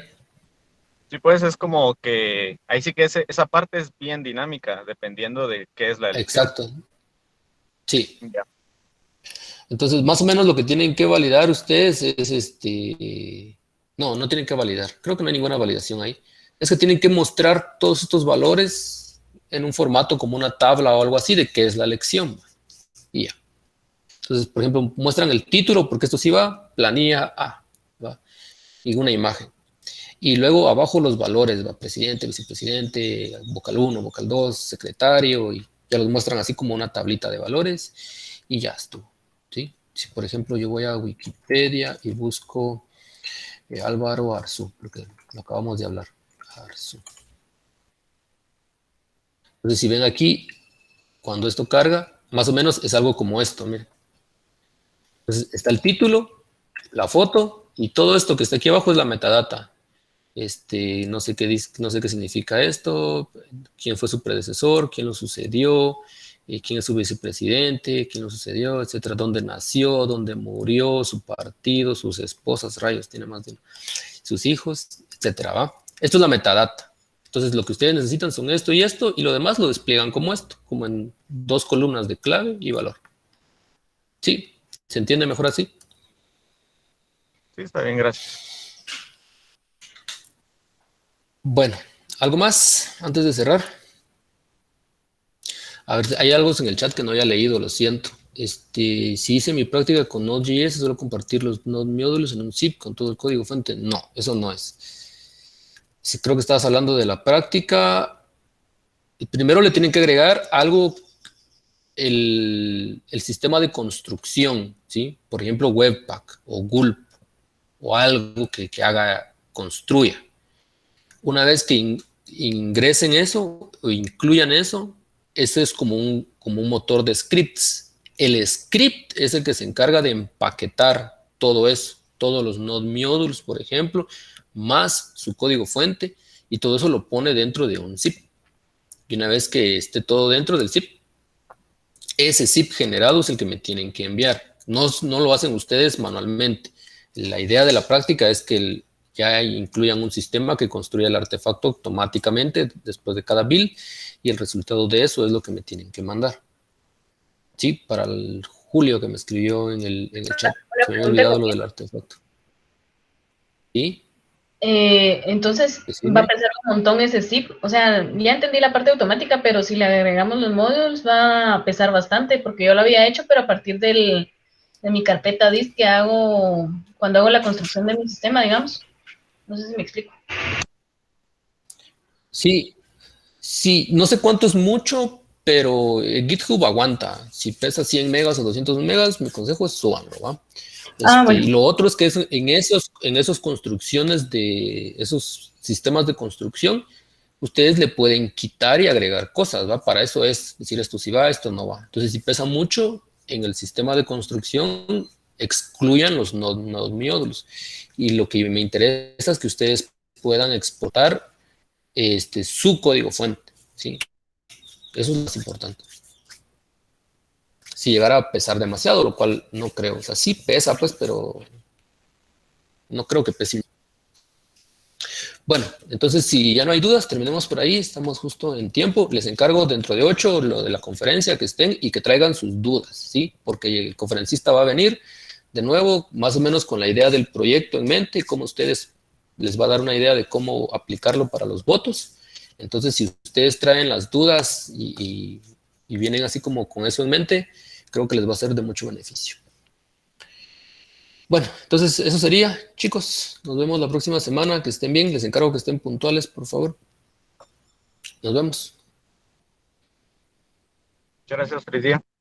Sí, pues es como que ahí sí que esa parte es bien dinámica, dependiendo de qué es la elección. Exacto. Sí. Ya. Entonces, más o menos lo que tienen que validar ustedes es No, no tienen que validar. Creo que no hay ninguna validación ahí. Es que tienen que mostrar todos estos valores en un formato como una tabla o algo así de qué es la elección. Y ya. Entonces, por ejemplo, muestran el título, porque esto sí va, planilla A, ¿va? Y una imagen. Y luego abajo los valores, ¿va? Presidente, vicepresidente, vocal 1, vocal 2, secretario, y ya los muestran así como una tablita de valores y ya estuvo, ¿sí? Si por ejemplo yo voy a Wikipedia y busco Álvaro Arzu, porque lo acabamos de hablar, Arzu. Entonces si ven aquí, cuando esto carga, más o menos es algo como esto, miren. Entonces está el título, la foto y todo esto que está aquí abajo es la metadata. No sé qué dice, no sé qué significa esto, quién fue su predecesor, quién lo sucedió, quién es su vicepresidente, quién lo sucedió, etcétera, dónde nació, dónde murió, su partido, sus esposas, rayos, tiene más de uno, sus hijos, etcétera, ¿va? Esto es la metadata. Entonces, lo que ustedes necesitan son esto, y lo demás lo despliegan como esto, como en 2 columnas de clave y valor. ¿Sí? ¿Se entiende mejor así? Sí, está bien, gracias. Bueno, ¿algo más antes de cerrar? A ver, hay algo en el chat que no había leído, lo siento. Si hice mi práctica con Node.js, solo compartir los Node módulos en un zip con todo el código fuente. No, eso no es. Sí, creo que estabas hablando de la práctica. Y primero le tienen que agregar algo, el sistema de construcción, ¿sí? Por ejemplo, Webpack o Gulp o algo que construya. Una vez que ingresen eso o incluyan eso, ese es como un motor de scripts. El script es el que se encarga de empaquetar todo eso, todos los node modules, por ejemplo, más su código fuente, y todo eso lo pone dentro de un zip. Y una vez que esté todo dentro del zip, ese zip generado es el que me tienen que enviar. No lo hacen ustedes manualmente. La idea de la práctica es que ya incluyan un sistema que construya el artefacto automáticamente después de cada build, y el resultado de eso es lo que me tienen que mandar. Sí, para el Julio que me escribió en el chat. Se me había olvidado lo del artefacto. ¿Sí? Entonces va a pesar un montón ese zip. O sea, ya entendí la parte automática, pero si le agregamos los módulos va a pesar bastante, porque yo lo había hecho, pero a partir de mi carpeta dist que hago cuando hago la construcción de mi sistema, digamos. No sé si me explico. Sí, sí, no sé cuánto es mucho, pero GitHub aguanta. Si pesa 100 megas o 200 megas, mi consejo es súbanlo, ¿va? Bueno. Y lo otro es que en esos construcciones de esos sistemas de construcción, ustedes le pueden quitar y agregar cosas, ¿va? Para eso es decir, esto sí va, esto no va. Entonces, si pesa mucho en el sistema de construcción, excluyan los node módulos. Y lo que me interesa es que ustedes puedan exportar su código fuente, ¿sí? Eso es lo más importante. Si llegara a pesar demasiado, lo cual no creo. O sea, sí pesa, pues, pero no creo que pese. Bueno, entonces si ya no hay dudas, terminemos por ahí. Estamos justo en tiempo. Les encargo dentro de 8 lo de la conferencia que estén y que traigan sus dudas, ¿sí? Porque el conferencista va a venir de nuevo, más o menos con la idea del proyecto en mente, y cómo ustedes les va a dar una idea de cómo aplicarlo para los votos. Entonces, si ustedes traen las dudas y vienen así como con eso en mente, creo que les va a ser de mucho beneficio. Bueno, entonces eso sería, chicos. Nos vemos la próxima semana. Que estén bien. Les encargo que estén puntuales, por favor. Nos vemos. Muchas gracias, feliz día.